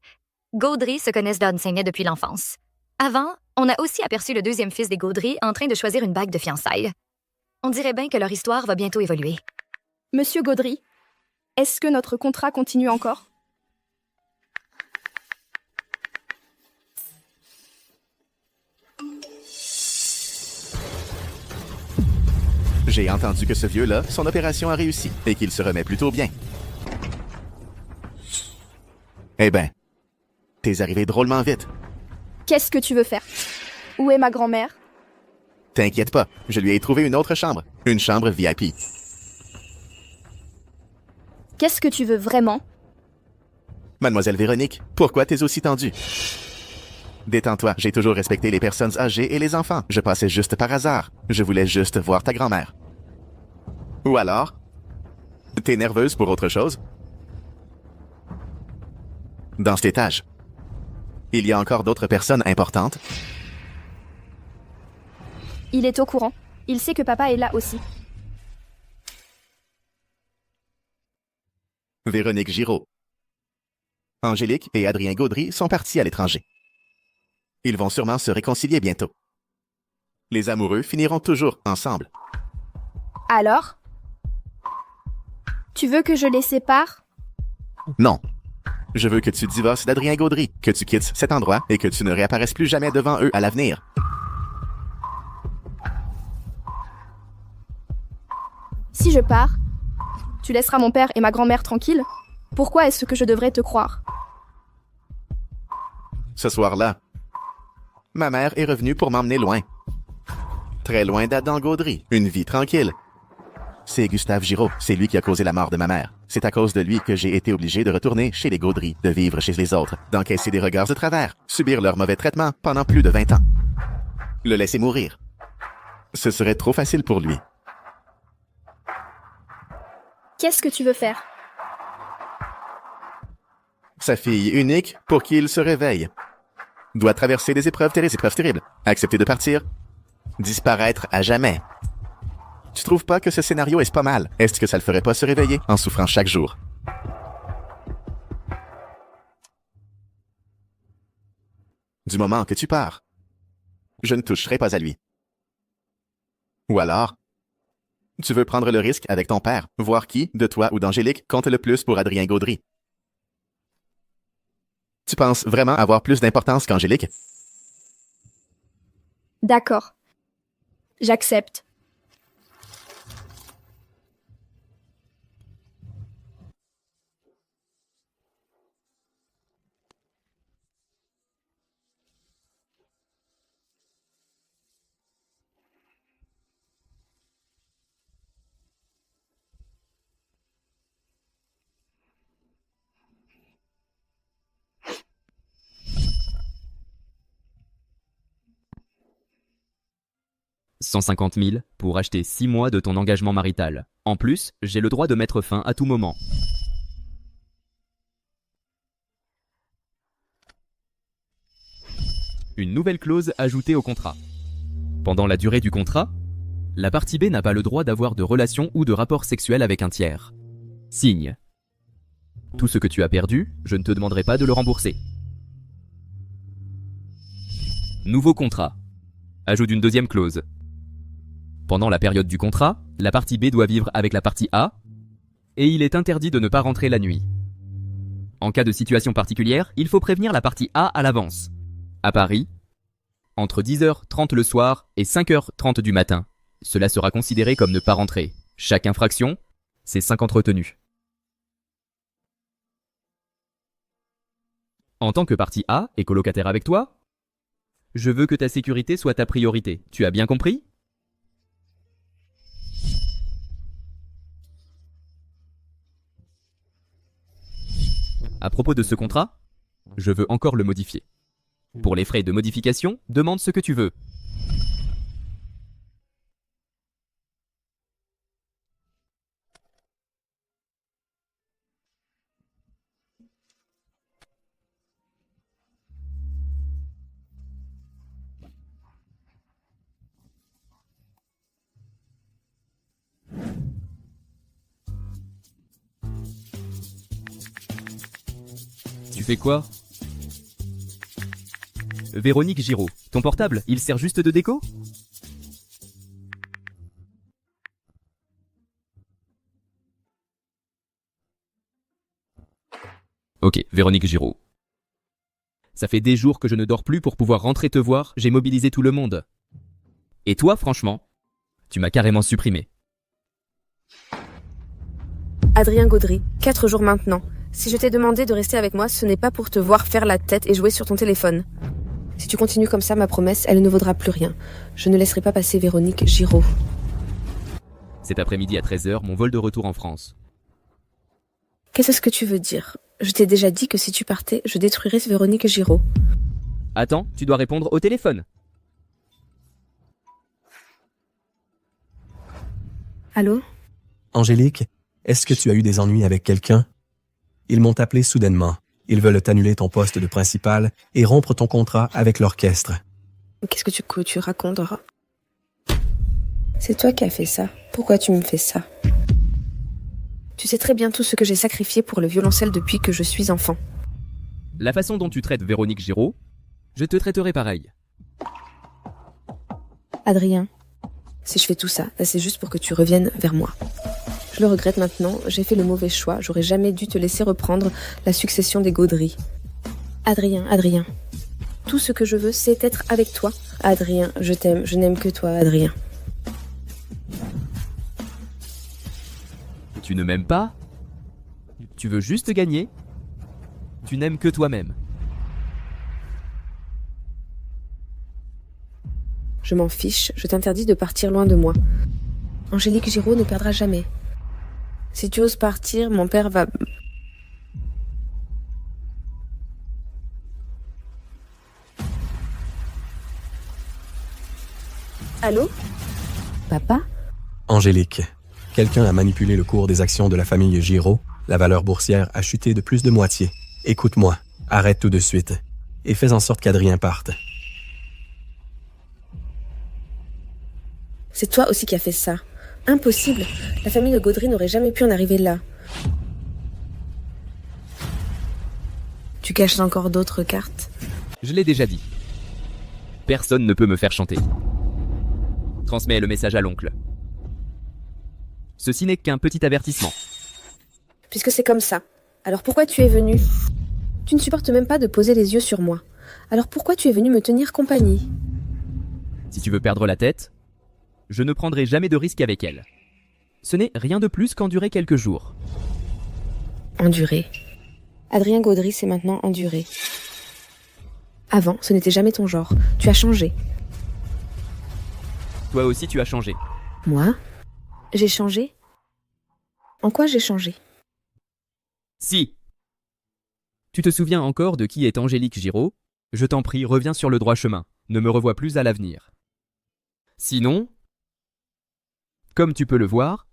S11: Gaudry se connaissent d'enseignait depuis l'enfance. Avant, on a aussi aperçu le deuxième fils des Gaudry en train de choisir une bague de fiançailles. On dirait bien que leur histoire va bientôt évoluer.
S4: Monsieur Gaudry, est-ce que notre contrat continue encore?
S5: J'ai entendu que ce vieux-là, son opération a réussi et qu'il se remet plutôt bien. Eh ben, t'es arrivé drôlement vite.
S4: Qu'est-ce que tu veux faire? Où est ma grand-mère?
S5: T'inquiète pas, je lui ai trouvé une autre chambre. Une chambre VIP.
S4: Qu'est-ce que tu veux vraiment?
S5: Mademoiselle Véronique, pourquoi t'es aussi tendue? Détends-toi, j'ai toujours respecté les personnes âgées et les enfants. Je passais juste par hasard. Je voulais juste voir ta grand-mère. Ou alors? T'es nerveuse pour autre chose? Dans cet étage, il y a encore d'autres personnes importantes?
S4: Il est au courant. Il sait que papa est là aussi.
S5: Véronique Giraud. Angélique et Adrien Gaudry sont partis à l'étranger. Ils vont sûrement se réconcilier bientôt. Les amoureux finiront toujours ensemble.
S4: Alors? Tu veux que je les sépare?
S5: Non. Je veux que tu divorces d'Adrien Gaudry, que tu quittes cet endroit et que tu ne réapparaisses plus jamais devant eux à l'avenir.
S4: Si je pars, tu laisseras mon père et ma grand-mère tranquilles? Pourquoi est-ce que je devrais te croire?
S5: Ce soir-là, ma mère est revenue pour m'emmener loin. Très loin d'Adam Gaudry, une vie tranquille. C'est Gustave Giraud, c'est lui qui a causé la mort de ma mère. C'est à cause de lui que j'ai été obligé de retourner chez les Gaudry, de vivre chez les autres, d'encaisser des regards de travers, subir leur mauvais traitement pendant plus de 20 ans. Le laisser mourir. Ce serait trop facile pour lui.
S4: Qu'est-ce que tu veux faire?
S5: Sa fille unique, pour qu'il se réveille, doit traverser des épreuves terribles, accepter de partir, disparaître à jamais. Tu trouves pas que ce scénario est pas mal? Est-ce que ça le ferait pas se réveiller en souffrant chaque jour? du moment que tu pars. Je ne toucherai pas à lui. Ou alors, tu veux prendre le risque avec ton père, voir qui, de toi ou d'Angélique, compte le plus pour Adrien Gaudry. Tu penses vraiment avoir plus d'importance qu'Angélique?
S4: D'accord. J'accepte.
S1: « 150 000 pour acheter 6 mois de ton engagement marital. En plus, j'ai le droit de mettre fin à tout moment. » Une nouvelle clause ajoutée au contrat. Pendant la durée du contrat, la partie B n'a pas le droit d'avoir de relations ou de rapports sexuels avec un tiers. Signe. Tout ce que tu as perdu, je ne te demanderai pas de le rembourser. Nouveau contrat. Ajout d'une deuxième clause. Pendant la période du contrat, la partie B doit vivre avec la partie A et il est interdit de ne pas rentrer la nuit. En cas de situation particulière, il faut prévenir la partie A à l'avance. À Paris, entre 10h30 le soir et 5h30 du matin. Cela sera considéré comme ne pas rentrer. Chaque infraction, c'est 50 retenues. En tant que partie A et colocataire avec toi, je veux que ta sécurité soit ta priorité. Tu as bien compris ? À propos de ce contrat, je veux encore le modifier. Pour les frais de modification, demande ce que tu veux. Tu fais quoi? Véronique Giraud, ton portable, il sert juste de déco? Ok, Véronique Giraud. Ça fait des jours que je ne dors plus pour pouvoir rentrer te voir, j'ai mobilisé tout le monde. Et toi, franchement, tu m'as carrément supprimé.
S3: Adrien Gaudry, 4 jours maintenant. Si je t'ai demandé de rester avec moi, ce n'est pas pour te voir faire la tête et jouer sur ton téléphone. Si tu continues comme ça, ma promesse, elle ne vaudra plus rien. Je ne laisserai pas passer Véronique Giraud.
S1: Cet après-midi à 13h, mon vol de retour en France.
S3: Qu'est-ce que tu veux dire? Je t'ai déjà dit que si tu partais, je détruirais Véronique Giraud.
S1: Attends, tu dois répondre au téléphone.
S3: Allô?
S8: Angélique, est-ce que tu as eu des ennuis avec quelqu'un? Ils m'ont appelé soudainement. Ils veulent annuler ton poste de principal et rompre ton contrat avec l'orchestre.
S3: Qu'est-ce que tu racontes? C'est toi qui as fait ça. Pourquoi tu me fais ça? Tu sais très bien tout ce que j'ai sacrifié pour le violoncelle depuis que je suis enfant.
S1: La façon dont tu traites Véronique Giraud, je te traiterai pareil.
S3: Adrien, si je fais tout ça, c'est juste pour que tu reviennes vers moi. Je le regrette maintenant, j'ai fait le mauvais choix, j'aurais jamais dû te laisser reprendre la succession des Gaudry. Adrien, tout ce que je veux, c'est être avec toi. Adrien, je t'aime, je n'aime que toi, Adrien.
S1: Tu ne m'aimes pas? Tu veux juste gagner? Tu n'aimes que toi-même.
S3: Je m'en fiche, je t'interdis de partir loin de moi. Angélique Giraud ne perdra jamais. Si tu oses partir, mon père va... Allô? Papa?
S8: Angélique, quelqu'un a manipulé le cours des actions de la famille Giraud. La valeur boursière a chuté de plus de moitié. Écoute-moi, arrête tout de suite et fais en sorte qu'Adrien parte.
S3: C'est toi aussi qui as fait ça. Impossible. La famille de Gaudry n'aurait jamais pu en arriver là. Tu caches encore d'autres cartes?
S1: Je l'ai déjà dit. Personne ne peut me faire chanter. Transmets le message à l'oncle. Ceci n'est qu'un petit avertissement.
S3: Puisque c'est comme ça, alors pourquoi tu es venu? Tu ne supportes même pas de poser les yeux sur moi. Alors pourquoi tu es venu me tenir compagnie?
S1: Si tu veux perdre la tête, je ne prendrai jamais de risque avec elle. Ce n'est rien de plus qu'endurer quelques jours.
S3: Endurer. Adrien Gaudry, c'est maintenant endurer. Avant, ce n'était jamais ton genre. Tu as changé.
S1: Toi aussi, tu as changé.
S3: Moi? J'ai changé? En quoi j'ai changé?
S1: Si. Tu te souviens encore de qui est Angélique Giraud? Je t'en prie, reviens sur le droit chemin. Ne me revois plus à l'avenir. Sinon, comme tu peux le voir,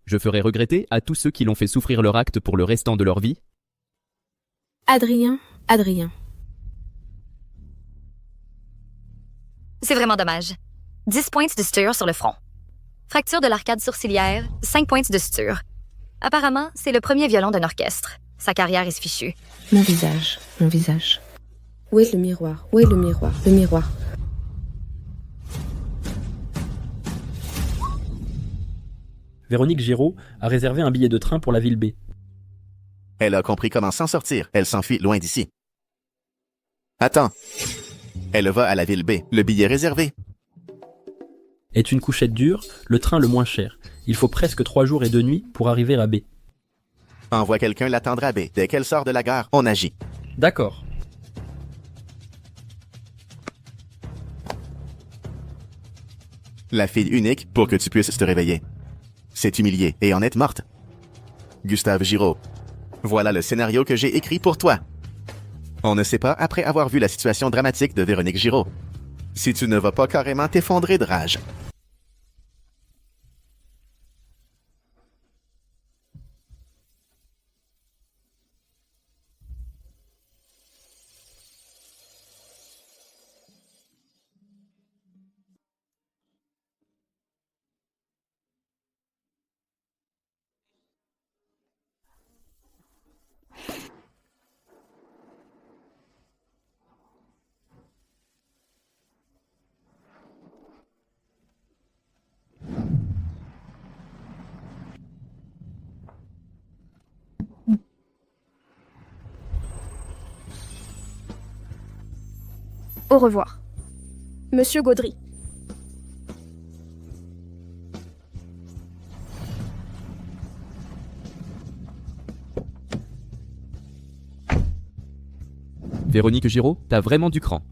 S1: je ferai regretter à tous ceux qui l'ont fait souffrir leur acte pour le restant de leur vie.
S3: Adrien.
S11: C'est vraiment dommage. 10 points de suture sur le front. Fracture de l'arcade sourcilière, 5 points de suture. Apparemment, c'est le premier violon d'un orchestre. Sa carrière est fichue.
S3: Mon visage. Où est le miroir? Le miroir.
S7: Véronique Giraud a réservé un billet de train pour la ville B.
S5: Elle a compris comment s'en sortir. Elle s'enfuit loin d'ici. Attends. Elle va à la ville B. Le billet réservé.
S7: Est une couchette dure, le train le moins cher. Il faut presque 3 jours et 2 nuits pour arriver à B.
S5: Envoie quelqu'un l'attendre à B. Dès qu'elle sort de la gare, on agit.
S7: D'accord.
S5: La fille unique pour que tu puisses te réveiller. C'est humilié et en être morte. Gustave Giraud. Voilà le scénario que j'ai écrit pour toi. On ne sait pas après avoir vu la situation dramatique de Véronique Giraud. Si tu ne vas pas carrément t'effondrer de rage.
S4: Au revoir. Monsieur Gaudry.
S1: Véronique Giraud, t'as vraiment du cran.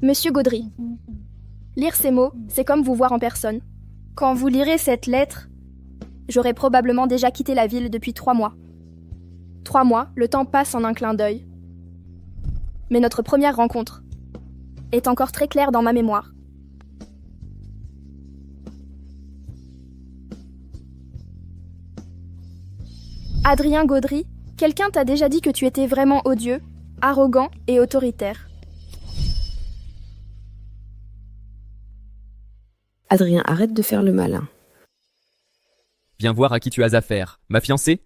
S4: Monsieur Gaudry. Lire ces mots, c'est comme vous voir en personne. Quand vous lirez cette lettre, j'aurais probablement déjà quitté la ville depuis 3 mois. 3 mois, le temps passe en un clin d'œil. Mais notre première rencontre est encore très claire dans ma mémoire. Adrien Gaudry, quelqu'un t'a déjà dit que tu étais vraiment odieux, arrogant et autoritaire.
S3: Adrien, arrête de faire le malin.
S1: Viens voir à qui tu as affaire. Ma fiancée?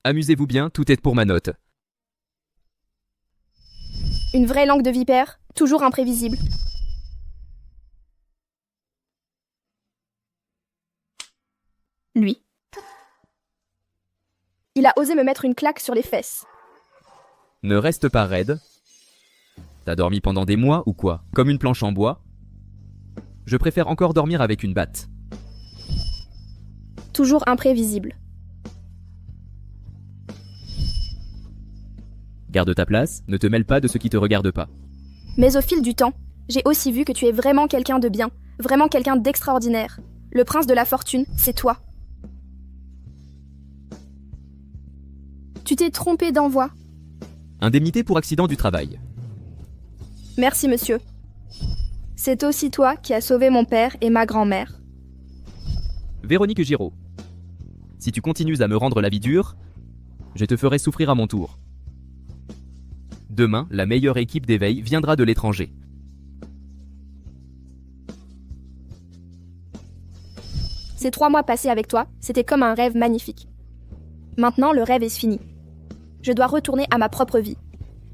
S1: Amusez-vous bien, tout est pour ma note.
S4: Une vraie langue de vipère, toujours imprévisible. Lui. Il a osé me mettre une claque sur les fesses.
S1: Ne reste pas raide. T'as dormi pendant des mois ou quoi? Comme une planche en bois? Je préfère encore dormir avec une batte.
S4: Toujours imprévisible.
S1: Garde ta place, ne te mêle pas de ce qui te regarde pas.
S4: Mais au fil du temps, j'ai aussi vu que tu es vraiment quelqu'un de bien, vraiment quelqu'un d'extraordinaire. Le prince de la fortune, c'est toi. Tu t'es trompé d'envoi.
S1: Indemnité pour accident du travail.
S4: Merci, monsieur. C'est aussi toi qui as sauvé mon père et ma grand-mère.
S1: Véronique Giraud. Si tu continues à me rendre la vie dure, je te ferai souffrir à mon tour. Demain, la meilleure équipe d'éveil viendra de l'étranger.
S4: Ces 3 mois passés avec toi, c'était comme un rêve magnifique. Maintenant, le rêve est fini. Je dois retourner à ma propre vie.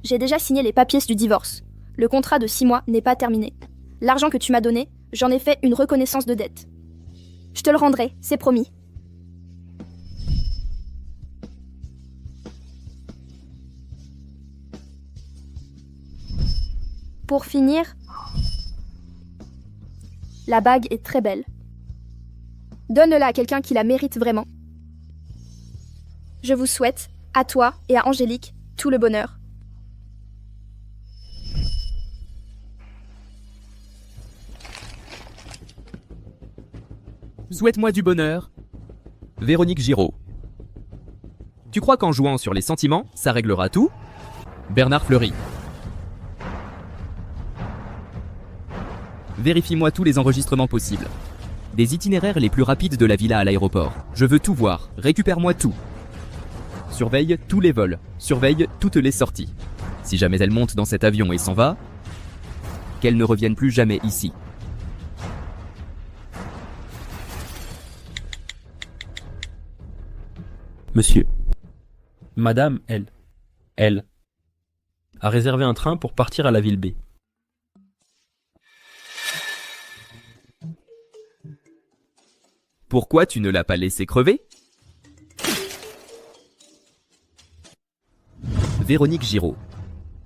S4: J'ai déjà signé les papiers du divorce. Le contrat de 6 mois n'est pas terminé. L'argent que tu m'as donné, j'en ai fait une reconnaissance de dette. Je te le rendrai, c'est promis. Pour finir, la bague est très belle. Donne-la à quelqu'un qui la mérite vraiment. Je vous souhaite, à toi et à Angélique, tout le bonheur.
S1: Souhaite-moi du bonheur. Véronique Giraud. Tu crois qu'en jouant sur les sentiments, ça réglera tout? Bernard Fleury. Vérifie-moi tous les enregistrements possibles. Des itinéraires les plus rapides de la villa à l'aéroport. Je veux tout voir. Récupère-moi tout. Surveille tous les vols. Surveille toutes les sorties. Si jamais elle monte dans cet avion et s'en va, qu'elle ne revienne plus jamais ici.
S7: Monsieur. Madame, elle, a réservé un train pour partir à la ville B.
S1: Pourquoi tu ne l'as pas laissé crever? Véronique Giraud.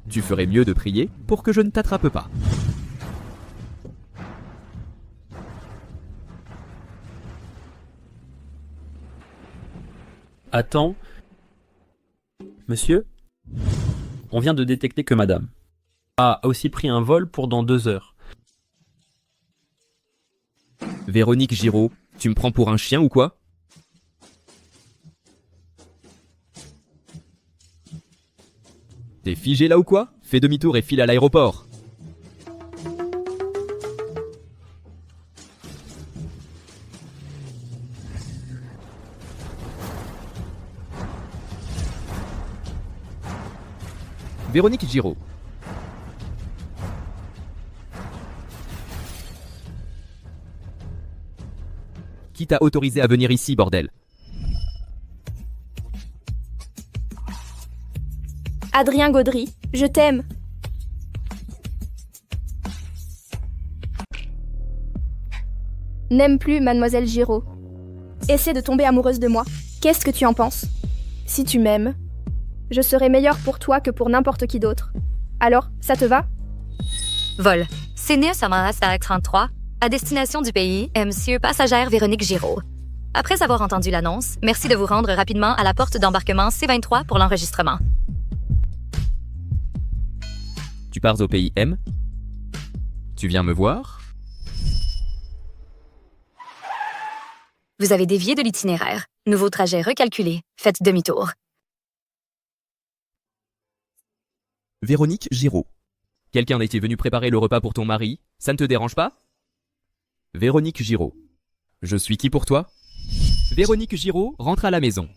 S1: Tu ferais mieux de prier pour que je ne t'attrape pas.
S7: Attends. Monsieur? On vient de détecter que madame a aussi pris un vol pour dans 2 heures.
S1: Véronique Giraud, tu me prends pour un chien ou quoi? T'es figé là ou quoi? Fais demi-tour et file à l'aéroport. Véronique Giraud. Qui t'a autorisé à venir ici, bordel?
S4: Adrien Gaudry, je t'aime. N'aime plus Mademoiselle Giraud. Essaie de tomber amoureuse de moi. Qu'est-ce que tu en penses? Si tu m'aimes, je serai meilleure pour toi que pour n'importe qui d'autre. Alors, ça te va?
S11: Vol. Sydney Samaras à 33, à destination du pays, Monsieur passagère Véronique Giraud. Après avoir entendu l'annonce, merci de vous rendre rapidement à la porte d'embarquement C23 pour l'enregistrement.
S1: Tu pars au pays M? Tu viens me voir?
S11: Vous avez dévié de l'itinéraire. Nouveau trajet recalculé. Faites demi-tour.
S1: Véronique Giraud. Quelqu'un était venu préparer le repas pour ton mari? Ça ne te dérange pas? Véronique Giraud. Je suis qui pour toi? Véronique Giraud, rentre à la maison.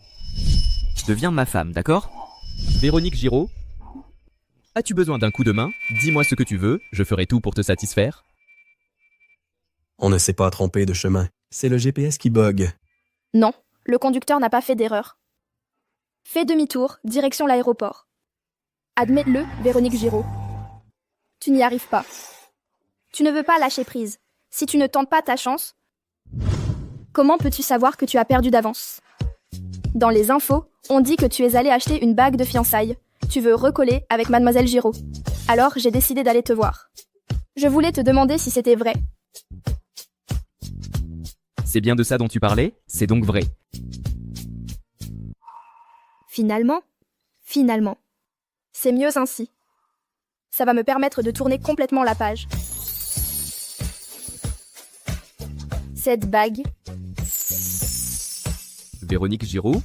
S1: Deviens ma femme, d'accord? Véronique Giraud. As-tu besoin d'un coup de main? Dis-moi ce que tu veux, je ferai tout pour te satisfaire.
S8: On ne s'est pas trompé de chemin. C'est le GPS qui bug.
S4: Non, le conducteur n'a pas fait d'erreur. Fais demi-tour, direction l'aéroport. Admets-le, Véronique Giraud. Tu n'y arrives pas. Tu ne veux pas lâcher prise. Si tu ne tentes pas ta chance, comment peux-tu savoir que tu as perdu d'avance? Dans les infos, on dit que tu es allé acheter une bague de fiançailles. Tu veux recoller avec Mademoiselle Giraud. Alors j'ai décidé d'aller te voir. Je voulais te demander si c'était vrai.
S1: C'est bien de ça dont tu parlais? C'est donc vrai.
S4: Finalement, c'est mieux ainsi. Ça va me permettre de tourner complètement la page. Cette bague.
S1: Véronique Giraud?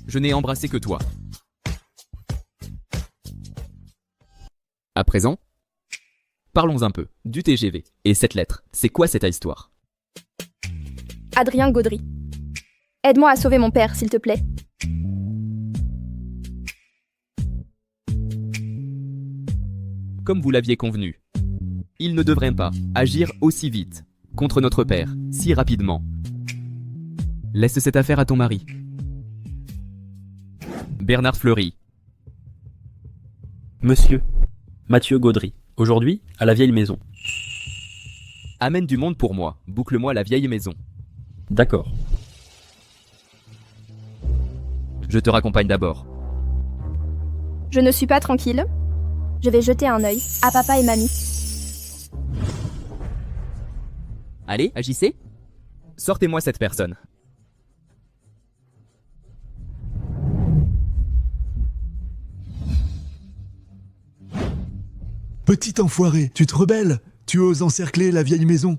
S1: Je n'ai embrassé que toi. À présent, parlons un peu du TGV. Et cette lettre, c'est quoi cette histoire?
S4: Adrien Gaudry. Aide-moi à sauver mon père, s'il te plaît.
S1: Comme vous l'aviez convenu, il ne devrait pas agir aussi vite. contre notre père, si rapidement. Laisse cette affaire à ton mari. Bernard Fleury.
S7: Monsieur, Mathieu Gaudry. Aujourd'hui, à la vieille maison.
S1: Amène du monde pour moi. Boucle-moi la vieille maison.
S7: D'accord.
S1: Je te raccompagne d'abord.
S4: Je ne suis pas tranquille. Je vais jeter un œil à papa et mamie.
S1: Allez, agissez. Sortez-moi cette personne.
S13: Petit enfoiré, tu te rebelles? Tu oses encercler la vieille maison?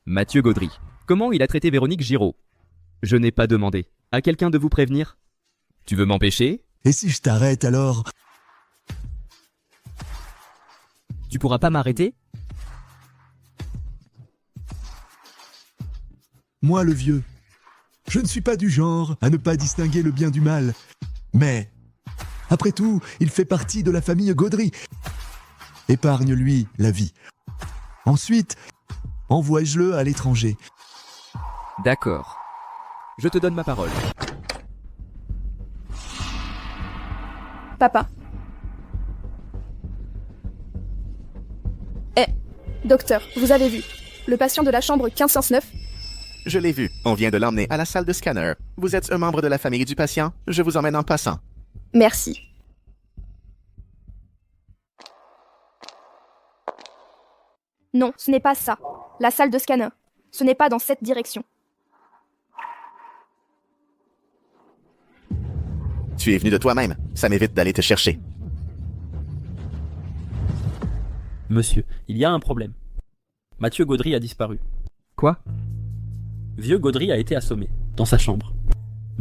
S1: Mathieu Gaudry. Comment il a traité Véronique Giraud? Je n'ai pas demandé. À quelqu'un de vous prévenir? Tu veux m'empêcher?
S13: Et si je t'arrête alors?
S1: Tu pourras pas m'arrêter?
S13: Moi le vieux, je ne suis pas du genre à ne pas distinguer le bien du mal. Mais, après tout, il fait partie de la famille Gaudry. Épargne-lui la vie. Ensuite, envoie-le à l'étranger.
S1: D'accord. Je te donne ma parole.
S4: Papa. Docteur, vous avez vu le patient de la chambre 1509?
S5: Je l'ai vu. On vient de l'emmener à la salle de scanner. Vous êtes un membre de la famille du patient? Je vous emmène en passant.
S4: Merci. Non, ce n'est pas ça. La salle de scanner. Ce n'est pas dans cette direction.
S5: Tu es venu de toi-même. Ça m'évite d'aller te chercher.
S7: Monsieur, il y a un problème. Mathieu Gaudry a disparu.
S1: Quoi?
S7: Vieux Gaudry a été assommé, dans sa chambre.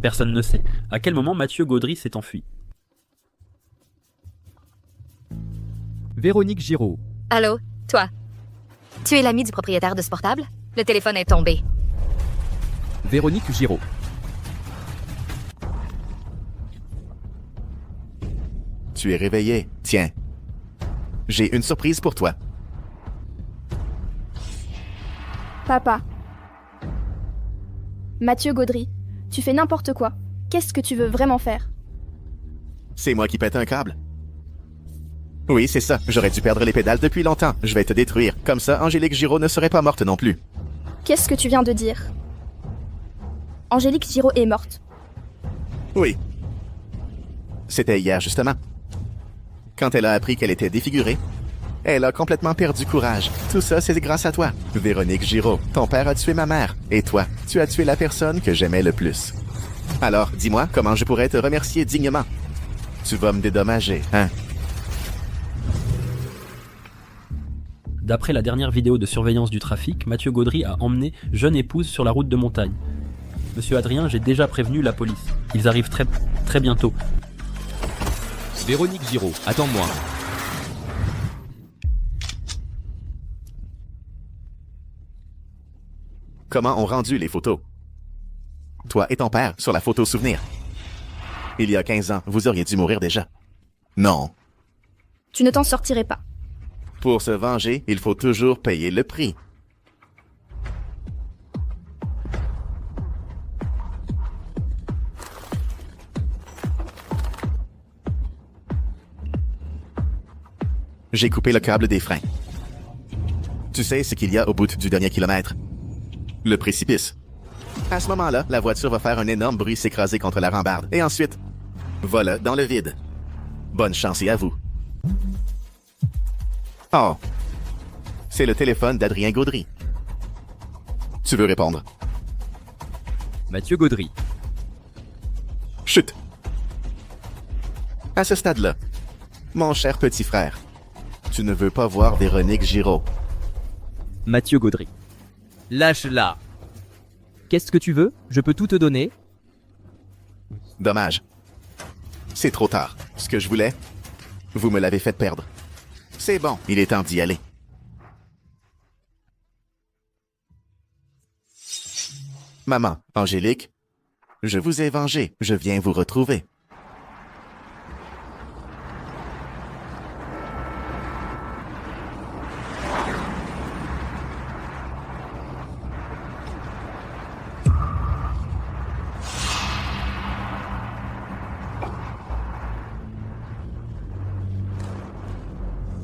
S7: Personne ne sait à quel moment Mathieu Gaudry s'est enfui.
S1: Véronique Giraud.
S11: Allô, toi? Tu es l'ami du propriétaire de ce portable? Le téléphone est tombé.
S1: Véronique Giraud.
S5: Tu es réveillé. Tiens. J'ai une surprise pour toi.
S4: Papa. Mathieu Gaudry, tu fais n'importe quoi. Qu'est-ce que tu veux vraiment faire?
S5: C'est moi qui pète un câble. Oui, c'est ça. J'aurais dû perdre les pédales depuis longtemps. Je vais te détruire. Comme ça, Angélique Giraud ne serait pas morte non plus.
S4: Qu'est-ce que tu viens de dire? Angélique Giraud est morte.
S5: Oui. C'était hier, justement. Quand elle a appris qu'elle était défigurée, elle a complètement perdu courage. Tout ça, c'est grâce à toi. Véronique Giraud, ton père a tué ma mère. Et toi, tu as tué la personne que j'aimais le plus. Alors, dis-moi comment je pourrais te remercier dignement. Tu vas me dédommager, hein?
S7: D'après la dernière vidéo de surveillance du trafic, Mathieu Gaudry a emmené jeune épouse sur la route de montagne. Monsieur Adrien, j'ai déjà prévenu la police. Ils arrivent très bientôt.
S1: Véronique Giraud, attends-moi.
S5: Comment ont rendu les photos? Toi et ton père sur la photo souvenir. Il y a 15 ans, vous auriez dû mourir déjà. Non.
S4: Tu ne t'en sortirais pas.
S5: Pour se venger, il faut toujours payer le prix. J'ai coupé le câble des freins. Tu sais ce qu'il y a au bout du dernier kilomètre? Le précipice. À ce moment-là, la voiture va faire un énorme bruit s'écraser contre la rambarde. Et ensuite, voilà, dans le vide. Bonne chance et à vous. Oh. C'est le téléphone d'Adrien Gaudry. Tu veux répondre?
S1: Mathieu Gaudry.
S5: Chut. À ce stade-là, mon cher petit frère, tu ne veux pas voir Véronique Giraud.
S1: Mathieu Gaudry. Lâche-la. Qu'est-ce que tu veux? Je peux tout te donner.
S5: Dommage. C'est trop tard. Ce que je voulais, vous me l'avez fait perdre. C'est bon, il est temps d'y aller. Maman, Angélique, je vous ai vengé. Je viens vous retrouver.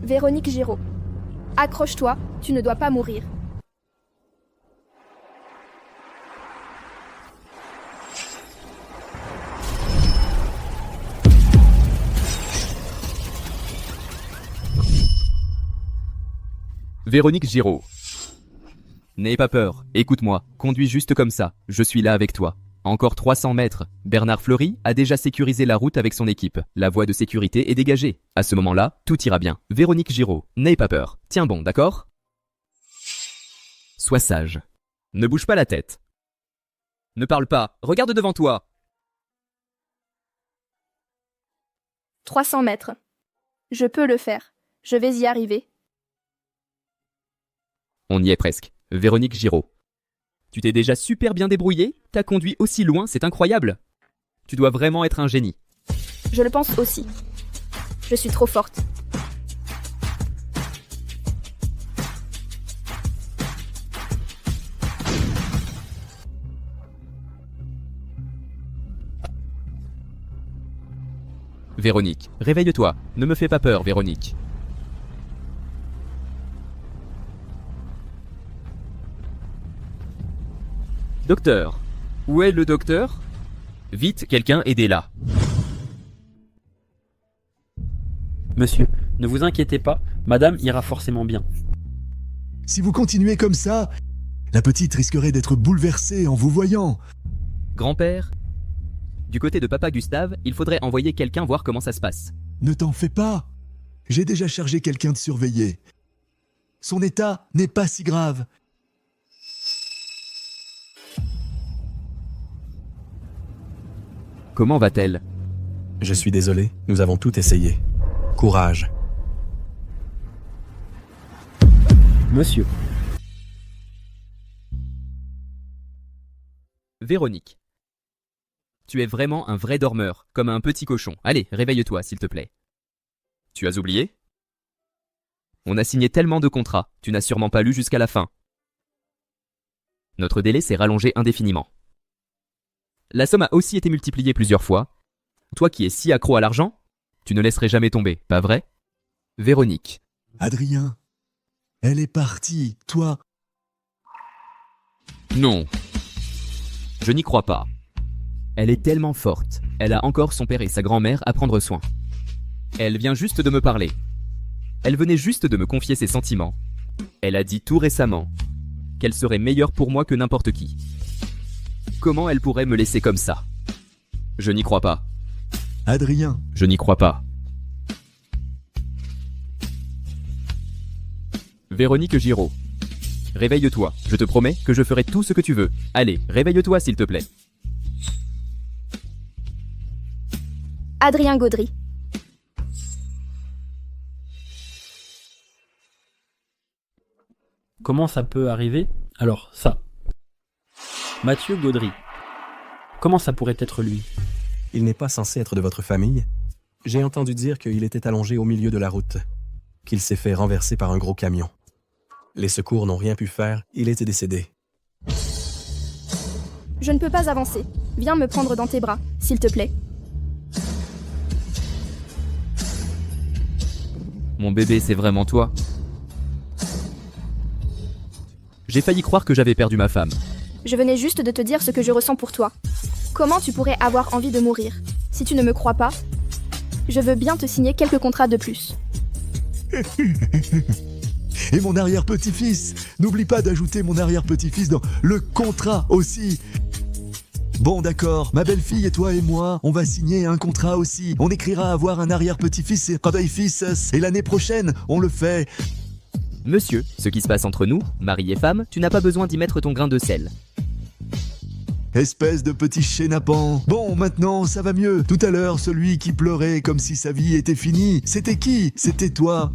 S4: Véronique Giraud. Accroche-toi, tu ne dois pas mourir.
S1: Véronique Giraud. N'aie pas peur, écoute-moi, conduis juste comme ça, je suis là avec toi. Encore 300 mètres. Bernard Fleury a déjà sécurisé la route avec son équipe. La voie de sécurité est dégagée. À ce moment-là, tout ira bien. Véronique Giraud, n'aie pas peur. Tiens bon, d'accord ? Sois sage. Ne bouge pas la tête. Ne parle pas, regarde devant toi.
S4: 300 mètres. Je peux le faire. Je vais y arriver.
S1: On y est presque. Véronique Giraud. Tu t'es déjà super bien débrouillée ? T'as conduit aussi loin, c'est incroyable. Tu dois vraiment être un génie.
S4: Je le pense aussi. Je suis trop forte.
S1: Véronique, réveille-toi. Ne me fais pas peur, Véronique. Docteur, où est le docteur ? Vite, quelqu'un aidez-la.
S7: Monsieur, ne vous inquiétez pas, madame ira forcément bien.
S13: Si vous continuez comme ça, la petite risquerait d'être bouleversée en vous voyant.
S1: Grand-père, du côté de papa Gustave, il faudrait envoyer quelqu'un voir comment ça se passe.
S13: Ne t'en fais pas. J'ai déjà chargé quelqu'un de surveiller. Son état n'est pas si grave.
S1: Comment va-t-elle ?
S8: Je suis désolé, nous avons tout essayé. Courage.
S7: Monsieur.
S1: Véronique. Tu es vraiment un vrai dormeur, comme un petit cochon. Allez, réveille-toi, s'il te plaît. Tu as oublié ? On a signé tellement de contrats, tu n'as sûrement pas lu jusqu'à la fin. Notre délai s'est rallongé indéfiniment. La somme a aussi été multipliée plusieurs fois. Toi qui es si accro à l'argent, tu ne laisserais jamais tomber, pas vrai ? Véronique.
S13: Adrien, elle est partie, toi.
S1: Non. Je n'y crois pas. Elle est tellement forte. Elle a encore son père et sa grand-mère à prendre soin. Elle vient juste de me parler. Elle venait juste de me confier ses sentiments. Elle a dit tout récemment qu'elle serait meilleure pour moi que n'importe qui. Comment elle pourrait me laisser comme ça ? Je n'y crois pas.
S13: Adrien.
S1: Je n'y crois pas. Véronique Giraud. Réveille-toi, je te promets que je ferai tout ce que tu veux. Allez, réveille-toi s'il te plaît.
S4: Adrien Gaudry.
S7: Comment ça peut arriver ? Alors, ça. Mathieu Gaudry. Comment ça pourrait être lui ?
S8: Il n'est pas censé être de votre famille. J'ai entendu dire qu'il était allongé au milieu de la route, qu'il s'est fait renverser par un gros camion. Les secours n'ont rien pu faire, il était décédé.
S4: Je ne peux pas avancer. Viens me prendre dans tes bras, s'il te plaît.
S1: Mon bébé, c'est vraiment toi ? J'ai failli croire que j'avais perdu ma femme.
S4: Je venais juste de te dire ce que je ressens pour toi. Comment tu pourrais avoir envie de mourir ? Si tu ne me crois pas, je veux bien te signer quelques contrats de plus.
S13: Et mon arrière-petit-fils. N'oublie pas d'ajouter mon arrière-petit-fils dans le contrat aussi. Bon d'accord, ma belle-fille et toi et moi, on va signer un contrat aussi. On écrira avoir un arrière-petit-fils et un et l'année prochaine, on le fait.
S1: Monsieur, ce qui se passe entre nous, mari et femme, tu n'as pas besoin d'y mettre ton grain de sel.
S13: Espèce de petit chénapan. Bon, maintenant, ça va mieux. Tout à l'heure, celui qui pleurait comme si sa vie était finie, c'était qui ? C'était toi.